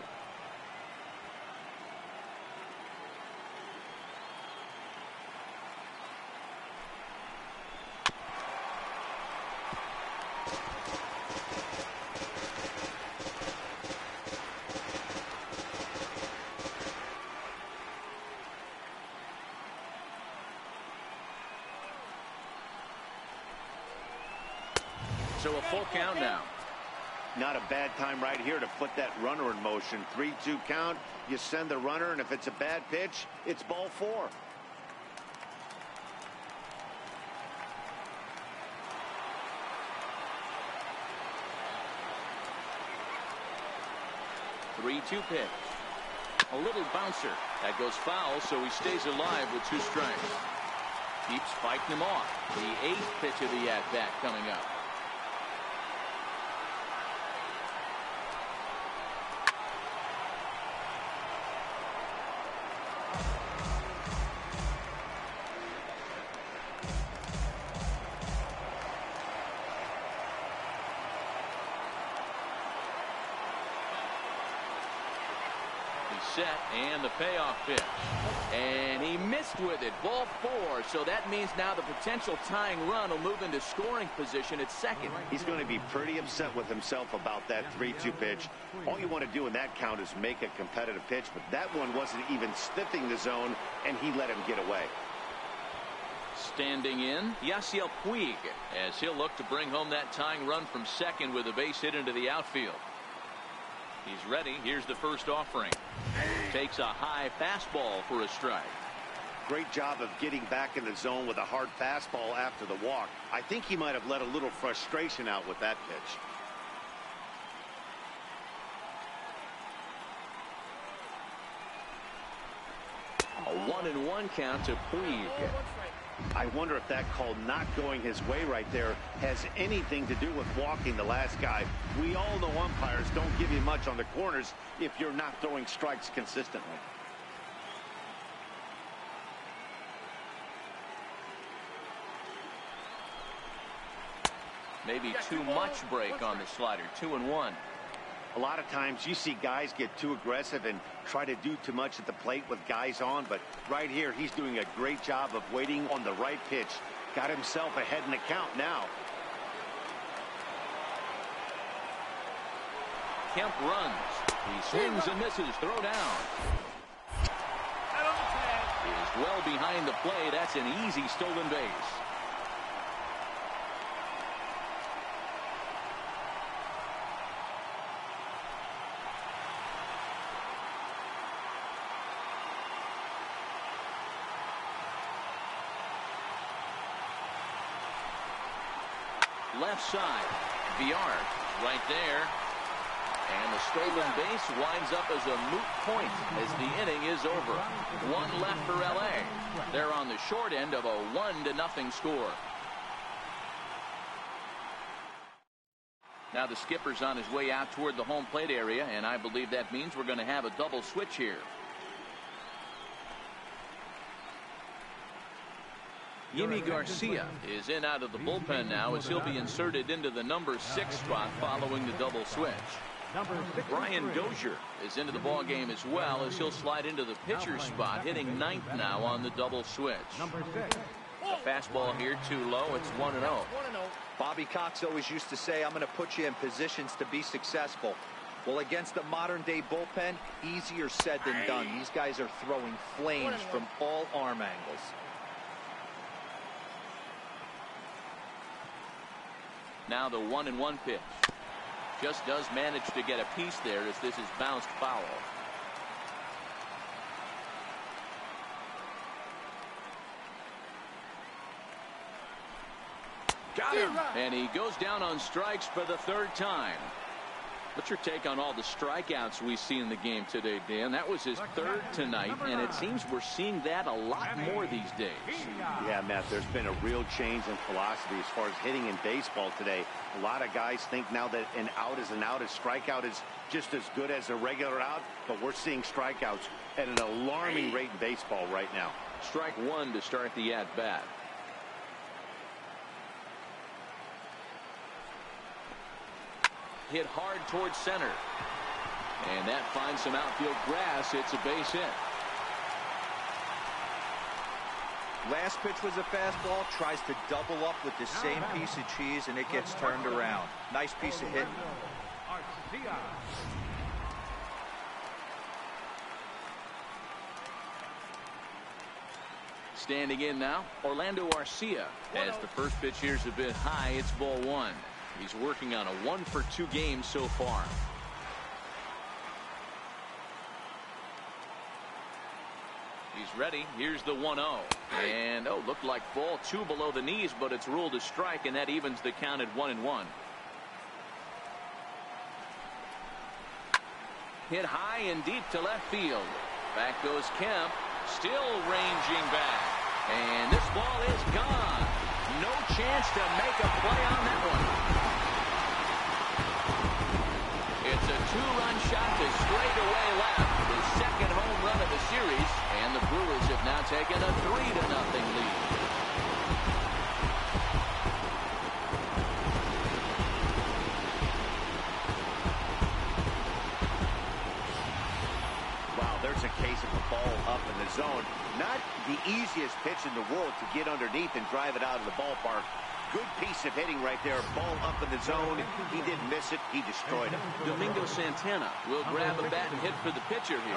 So a full count now. Not a bad time right here to put that runner in motion. 3-2 count. You send the runner, and if it's a bad pitch, it's ball 4. Three-two pitch. A little bouncer. That goes foul, so he stays alive with 2 strikes. Keeps fighting him off. The 8th pitch of the at-bat coming up. Set and the payoff pitch, and he missed with it. Ball 4. So that means now the potential tying run will move into scoring position at second. He's going to be pretty upset with himself about that 3-2 pitch. All you want to do in that count is make a competitive pitch, but that one wasn't even sniffing the zone, and he let him get away. Standing in, Yasiel Puig, as he'll look to bring home that tying run from second with a base hit into the outfield. He's ready. Here's the first offering. Takes a high fastball for a strike. Great job of getting back in the zone with a hard fastball after the walk. I think he might have let a little frustration out with that pitch. A 1-1 count to Puig. I wonder if that call not going his way right there has anything to do with walking the last guy. We all know umpires don't give you much on the corners if you're not throwing strikes consistently. Maybe too much break on the slider. 2-1. A lot of times you see guys get too aggressive and try to do too much at the plate with guys on, but right here he's doing a great job of waiting on the right pitch. Got himself ahead in the count now. Kemp runs. He swings and misses. Throw down. He is well behind the play. That's an easy stolen base. Left side, Villar right there, and the stolen base winds up as a moot point as the inning is over. 1 left for LA. They're on the short end of a 1-0 score. Now the skipper's on his way out toward the home plate area, and I believe that means we're going to have a double switch here. Yimi Garcia is in out of the bullpen now as he'll be inserted into the number 6 spot following the double switch. Brian Dozier is into the ball game as well as he'll slide into the pitcher's spot, hitting 9th now on the double switch. The fastball here too low. It's 1-0. Bobby Cox always used to say, I'm going to put you in positions to be successful. Well, against the modern-day bullpen, easier said than done. These guys are throwing flames from all arm angles. Now the 1-1 pitch. Just does manage to get a piece there as this is bounced foul. Got him. And he goes down on strikes for the third time. What's your take on all the strikeouts we see in the game today, Dan? That was his third tonight, and it seems we're seeing that a lot more these days. Yeah, Matt, there's been a real change in philosophy as far as hitting in baseball today. A lot of guys think now that an out is an out. A strikeout is just as good as a regular out, but we're seeing strikeouts at an alarming rate in baseball right now. Strike one to start the at-bat. Hit hard towards center. And that finds some outfield grass. It's a base hit. Last pitch was a fastball. Tries to double up with the same piece of cheese, and it gets turned around. Nice piece of hitting. Standing in now, Orlando Arcia. As the first pitch here's a bit high, it's ball one. He's working on a 1-for-2 game so far. He's ready. Here's the 1-0. And, looked like ball two below the knees, but it's ruled a strike, and that evens the count at 1-1. Hit high and deep to left field. Back goes Kemp. Still ranging back. And this ball is gone. No chance to make a play on that one. It's a two-run shot to straightaway left. The second home run of the series. And the Brewers have now taken a 3-0 lead. Wow, there's a case of a ball up in the zone. Not the easiest pitch in the world to get underneath and drive it out of the ballpark. Good piece of hitting right there. Ball up in the zone. He didn't miss it. He destroyed it. Domingo Santana will grab a bat and hit for the pitcher here.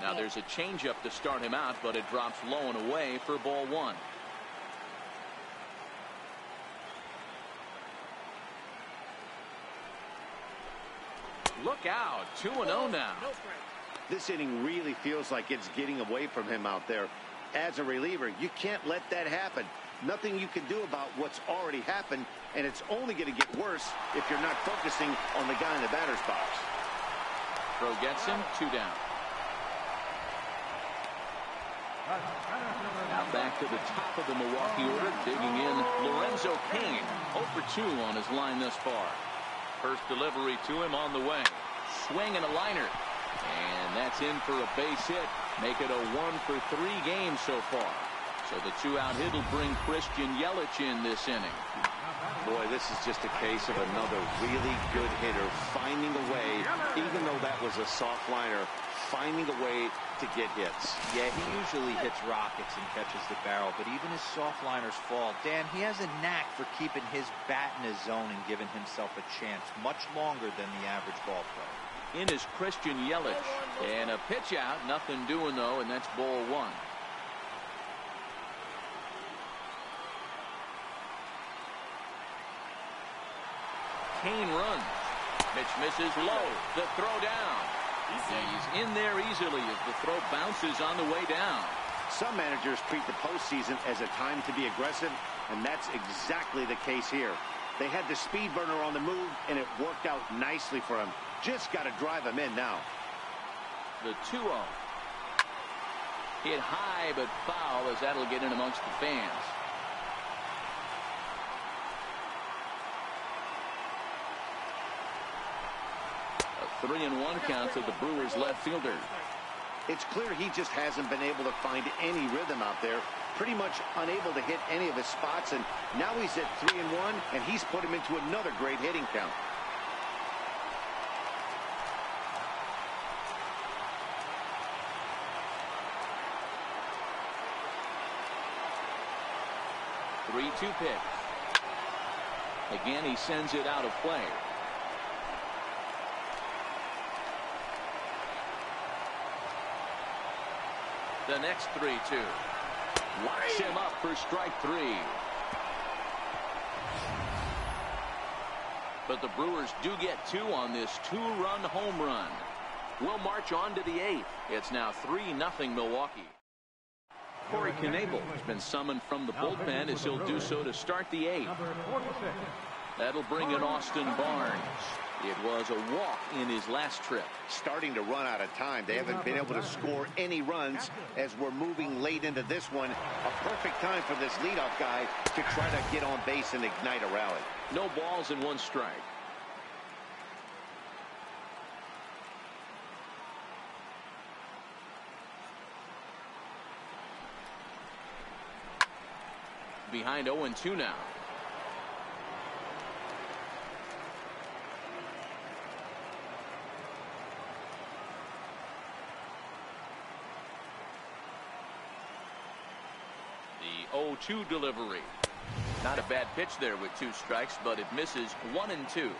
Now there's a changeup to start him out, but it drops low and away for ball one. Look out. 2-0 now. This inning really feels like it's getting away from him out there. As a reliever, you can't let that happen. Nothing you can do about what's already happened, and it's only going to get worse if you're not focusing on the guy in the batter's box. Throw gets him. 2 down. Now back to the top of the Milwaukee order, digging in Lorenzo Cain. 0 for 2 on his line thus far. First delivery to him on the way. Swing and a liner. And that's in for a base hit. Make it a 1-for-3 game so far. So the 2-out hit will bring Christian Yelich in this inning. Boy, this is just a case of another really good hitter finding a way, even though that was a soft liner, finding a way to get hits. Yeah, he usually hits rockets and catches the barrel, but even his soft liners fall. Dan, he has a knack for keeping his bat in his zone and giving himself a chance much longer than the average ball player. In is Christian Yelich. And a pitch out. Nothing doing, though, and that's ball one. Cain runs. Pitch misses low. The throw down. He's in there easily as the throw bounces on the way down. Some managers treat the postseason as a time to be aggressive, and that's exactly the case here. They had the speed burner on the move, and it worked out nicely for him. Just got to drive him in now. The 2-0. Hit high but foul as that'll get in amongst the fans. A 3-1 count to the Brewers left fielder. It's clear he just hasn't been able to find any rhythm out there. Pretty much unable to hit any of his spots, and now he's at 3-1, and he's put him into another great hitting count. 3-2 pitch. Again, he sends it out of play. The next 3-2. Locks him up for strike 3. But the Brewers do get 2 on this 2-run home run. We'll march on to the 8th. It's now 3-0 Milwaukee. Corey Knebel has been summoned from the bullpen as he'll do so to start the 8th. That'll bring in Austin Barnes. It was a walk in his last trip. Starting to run out of time. They haven't been able to score any runs as we're moving late into this one. A perfect time for this leadoff guy to try to get on base and ignite a rally. No balls and 1 strike. Behind 0-2 now. The 0-2 delivery. Not a bad pitch there with 2 strikes, but it misses 1-2.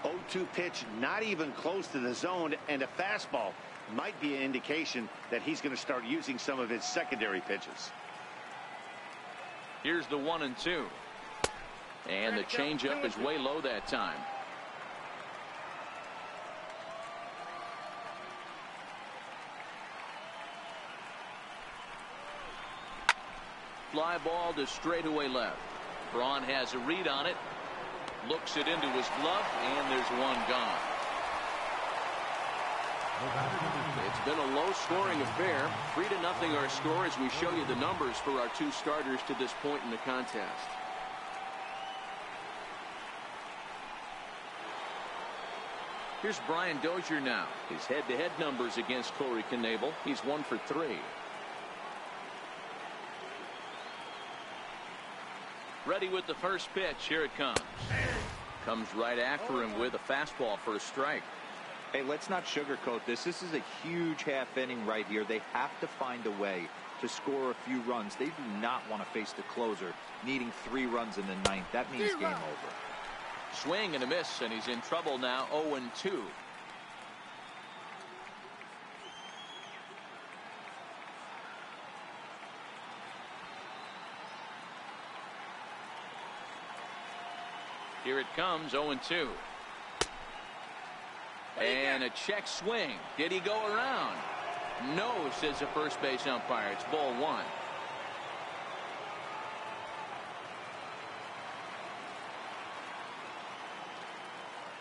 0-2 pitch, not even close to the zone, and a fastball might be an indication that he's going to start using some of his secondary pitches. Here's the 1-2. And the changeup is way low that time. Fly ball to straightaway left. Braun has a read on it. Looks it into his glove, and there's 1 gone. It's been a low-scoring affair. 3-0 our score as we show you the numbers for our 2 starters to this point in the contest. Here's Brian Dozier now. His head-to-head numbers against Corey Knebel. He's 1 for 3. Ready with the first pitch. Here it comes. Comes right after him with a fastball for a strike. Hey, let's not sugarcoat this. This is a huge half inning right here. They have to find a way to score a few runs. They do not want to face the closer needing 3 runs in the 9th. That means game over. Swing and a miss, and he's in trouble now. 0-2. Here it comes. 0-2. And a check swing. Did he go around? No, says the first base umpire. It's ball 1.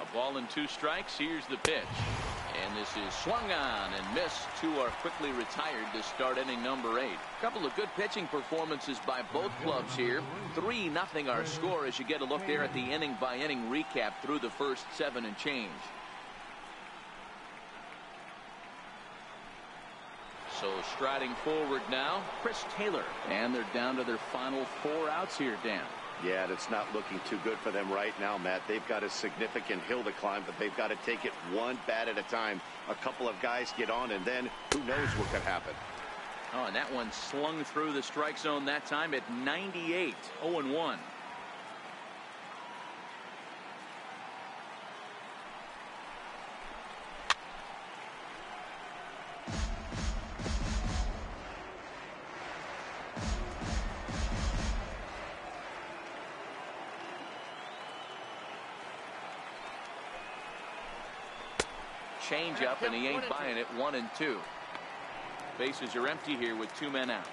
A ball and 2 strikes. Here's the pitch. And this is swung on and missed. 2 are quickly retired to start inning number 8. A couple of good pitching performances by both clubs here. 3-0 our score as you get a look there at the inning-by-inning recap through the first 7 and change. So striding forward now, Chris Taylor. And they're down to their final 4 outs here, Dan. Yeah, it's not looking too good for them right now, Matt. They've got a significant hill to climb, but they've got to take it 1 bat at a time. A couple of guys get on, and then who knows what could happen. Oh, and that one slung through the strike zone that time at 98. 0-1. Change up, and he ain't buying it. 1-2. Bases are empty here with 2 men out.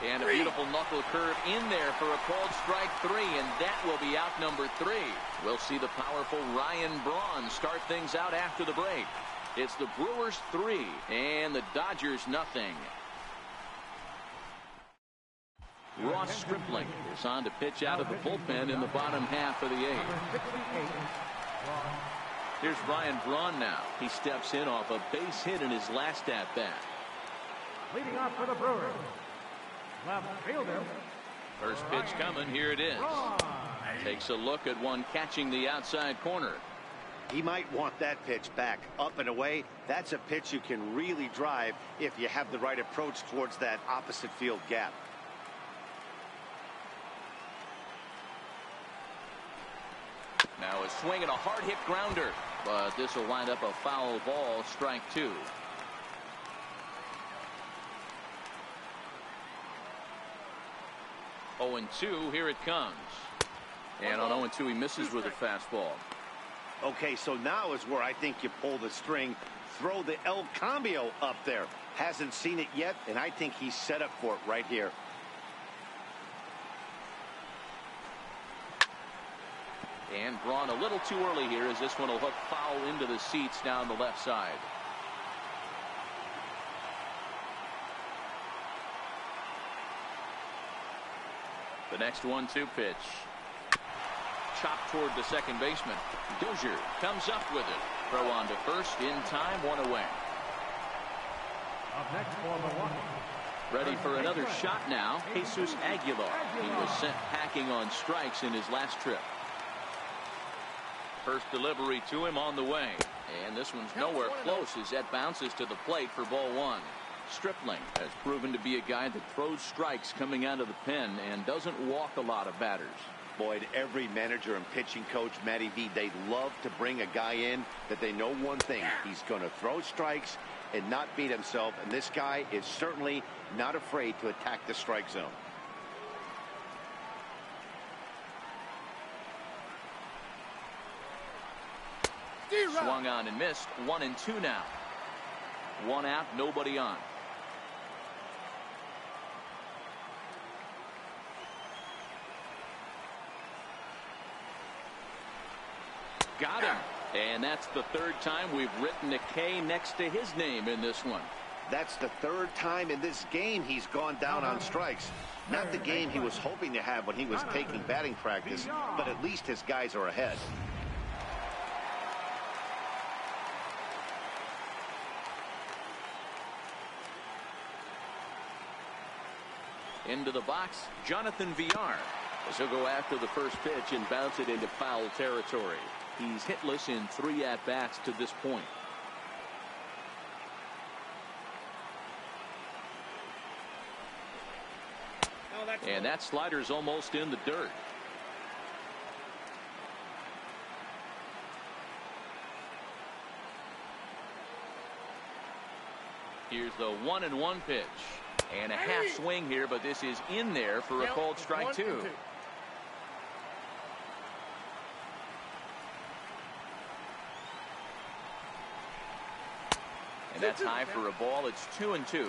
And a beautiful knuckle curve in there for a called strike 3, and that will be out number 3. We'll see the powerful Ryan Braun start things out after the break. It's the Brewers 3 and the Dodgers nothing. Ross Stripling is on to pitch out of the bullpen in the bottom half of the 8th. Here's Ryan Braun now. He steps in off a base hit in his last at-bat. Leading off for the Brewers, left fielder. First pitch coming. Here it is. Takes a look at one catching the outside corner. He might want that pitch back. Up and away, that's a pitch you can really drive if you have the right approach towards that opposite field gap. Now a swing and a hard hit grounder, but this will wind up a foul ball, strike 2. Oh, 0-2, here it comes. And on 0-2, he misses with a fastball. Okay, so now is where I think you pull the string, throw the El Cambio up there. Hasn't seen it yet, and I think he's set up for it right here. And Braun a little too early here as this one will hook foul into the seats down the left side. The next 1-2 pitch. Chopped toward the second baseman. Dozier comes up with it. Throw on to first in time, 1 away. Up next for Milwaukee. Ready for another shot now, Jesus Aguilar. He was sent packing on strikes in his last trip. First delivery to him on the way. And this one's nowhere close as that bounces to the plate for ball 1. Stripling has proven to be a guy that throws strikes coming out of the pen and doesn't walk a lot of batters. Boyd, every manager and pitching coach, Matty V, they love to bring a guy in that they know one thing. He's going to throw strikes and not beat himself. And this guy is certainly not afraid to attack the strike zone. Swung on and missed. 1-2 now. 1 out, nobody on. Got him. And that's the 3rd time we've written a K next to his name in this one. That's the 3rd time in this game he's gone down on strikes. Not the game he was hoping to have when he was taking batting practice, but at least his guys are ahead. Into the box, Jonathan Villar, as he'll go after the first pitch and bounce it into foul territory. He's hitless in 3 at-bats to this point. And that slider's almost in the dirt. Here's the 1-1 pitch. And a half swing here, but this is in there for a called strike 2. And that's high for a ball. It's 2-2.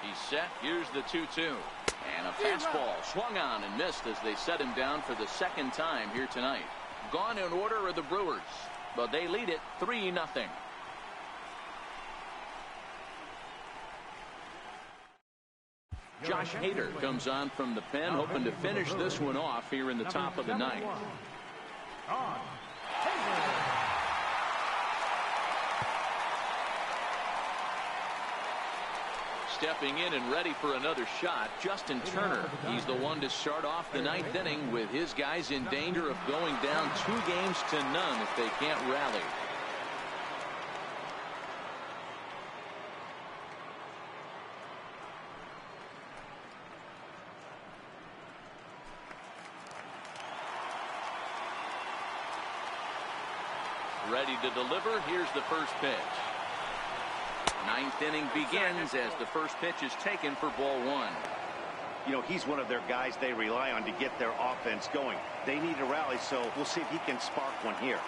He's set. Here's the 2-2. And a fastball swung on and missed as they set him down for the 2nd time here tonight. Gone in order are the Brewers, but they lead it 3-0. Josh Hader comes on from the pen, hoping to finish this one off here in the top of the 9th. Stepping in and ready for another shot, Justin Turner. He's the one to start off the 9th inning with his guys in danger of going down 2-0 if they can't rally. Ready to deliver. Here's the first pitch. 9th inning begins as the first pitch is taken for ball 1. You know, he's one of their guys they rely on to get their offense going. They need a rally, so we'll see if he can spark one here.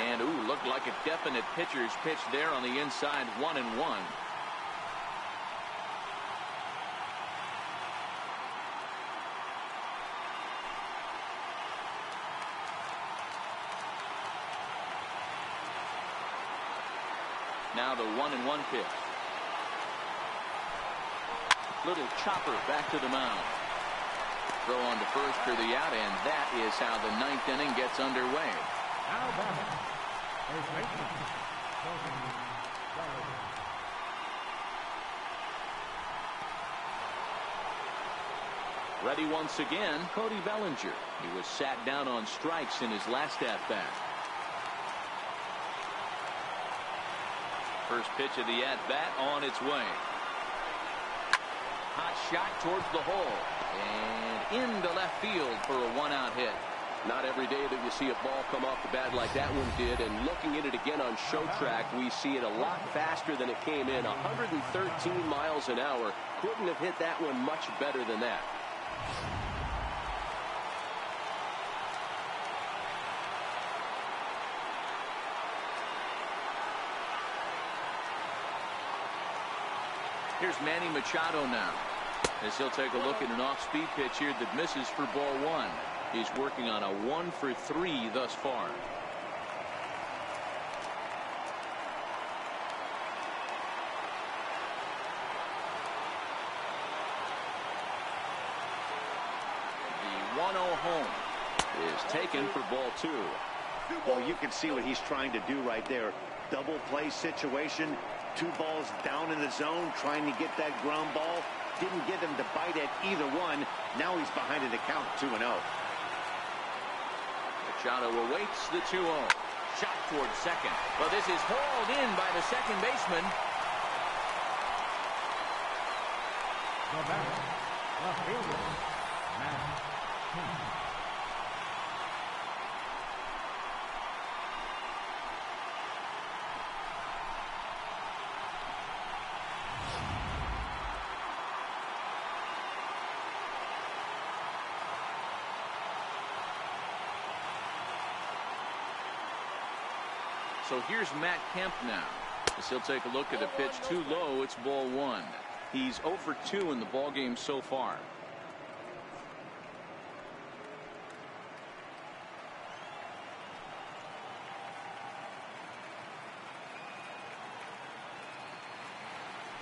And, looked like a definite pitcher's pitch there on the inside, 1-1. Now the 1-1 pitch. Little chopper back to the mound. Throw on to first for the out, and that is how the 9th inning gets underway. Now batting, first baseman, Ready once again, Cody Bellinger. He was sat down on strikes in his last at-bat. First pitch of the at-bat on its way. Hot shot towards the hole. And into left field for a one-out hit. Not every day that you see a ball come off the bat like that one did. And looking at it again on show track, we see it a lot faster than it came in. 113 miles an hour. Couldn't have hit that one much better than that. Here's Manny Machado now, as he'll take a look at an off-speed pitch here that misses for ball one. He's working on a 1-for-3 thus far. The 1-0 home is taken for ball two. Well, you can see what he's trying to do right there. Double play situation. 2 balls down in the zone, trying to get that ground ball. Didn't get him to bite at either one. Now he's behind in the count, 2-0. Machado awaits the 2-0. Shot towards second. Well, this is hauled in by the second baseman. The batter, left fielder, Matt Kemp. So here's Matt Kemp now, as he'll take a look at a pitch too low. It's ball one. He's 0 for 2 in the ball game so far.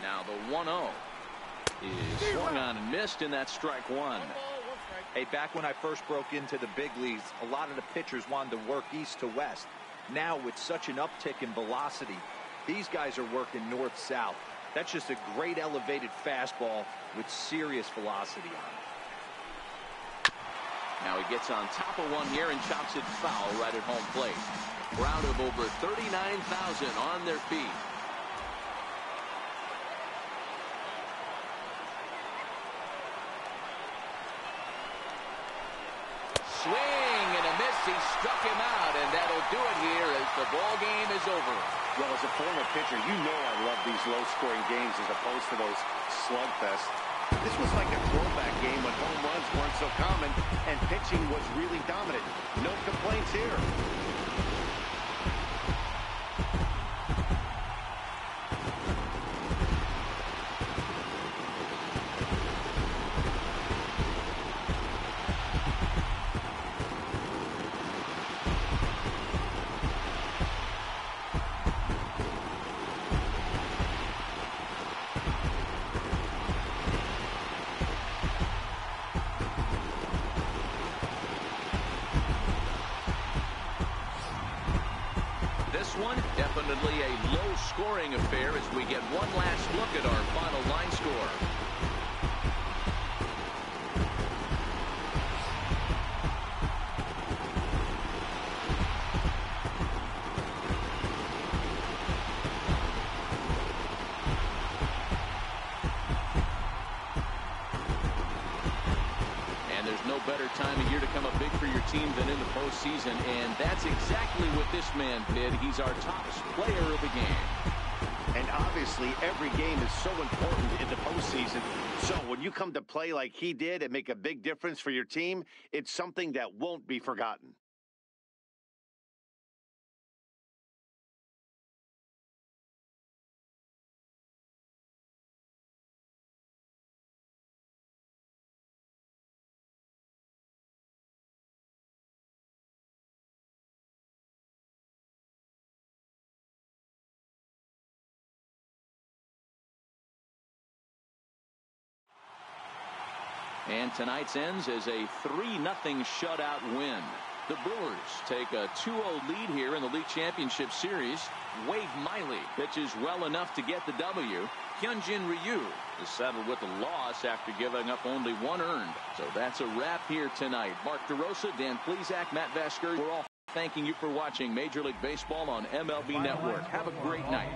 Now the 1-0 is swung on and missed, and that's strike one. Hey, back when I first broke into the big leagues, a lot of the pitchers wanted to work east to west. Now, with such an uptick in velocity, these guys are working north-south. That's just a great elevated fastball with serious velocity on it. Now he gets on top of one here and chops it foul right at home plate. Crowd of over 39,000 on their feet. Swing and a miss. He struck him out, and that'll do it here as the ball game is over. Well, as a former pitcher, you know I love these low-scoring games as opposed to those slugfests. This was like a throwback game when home runs weren't so common and pitching was really dominant. No complaints here. One definitely a low-scoring affair as we get one last look at our final line score. No better time of year to come up big for your team than in the postseason, and that's exactly what this man did. He's our top player of the game. And obviously, every game is so important in the postseason. So when you come to play like he did and make a big difference for your team, it's something that won't be forgotten. And tonight's ends as a 3-0 shutout win. The Brewers take a 2-0 lead here in the league championship series. Wade Miley pitches well enough to get the W. Hyunjin Ryu is settled with a loss after giving up only 1 earned. So that's a wrap here tonight. Mark DeRosa, Dan Plesac, Matt Vasquez. We're all thanking you for watching Major League Baseball on MLB Network. Have a great night.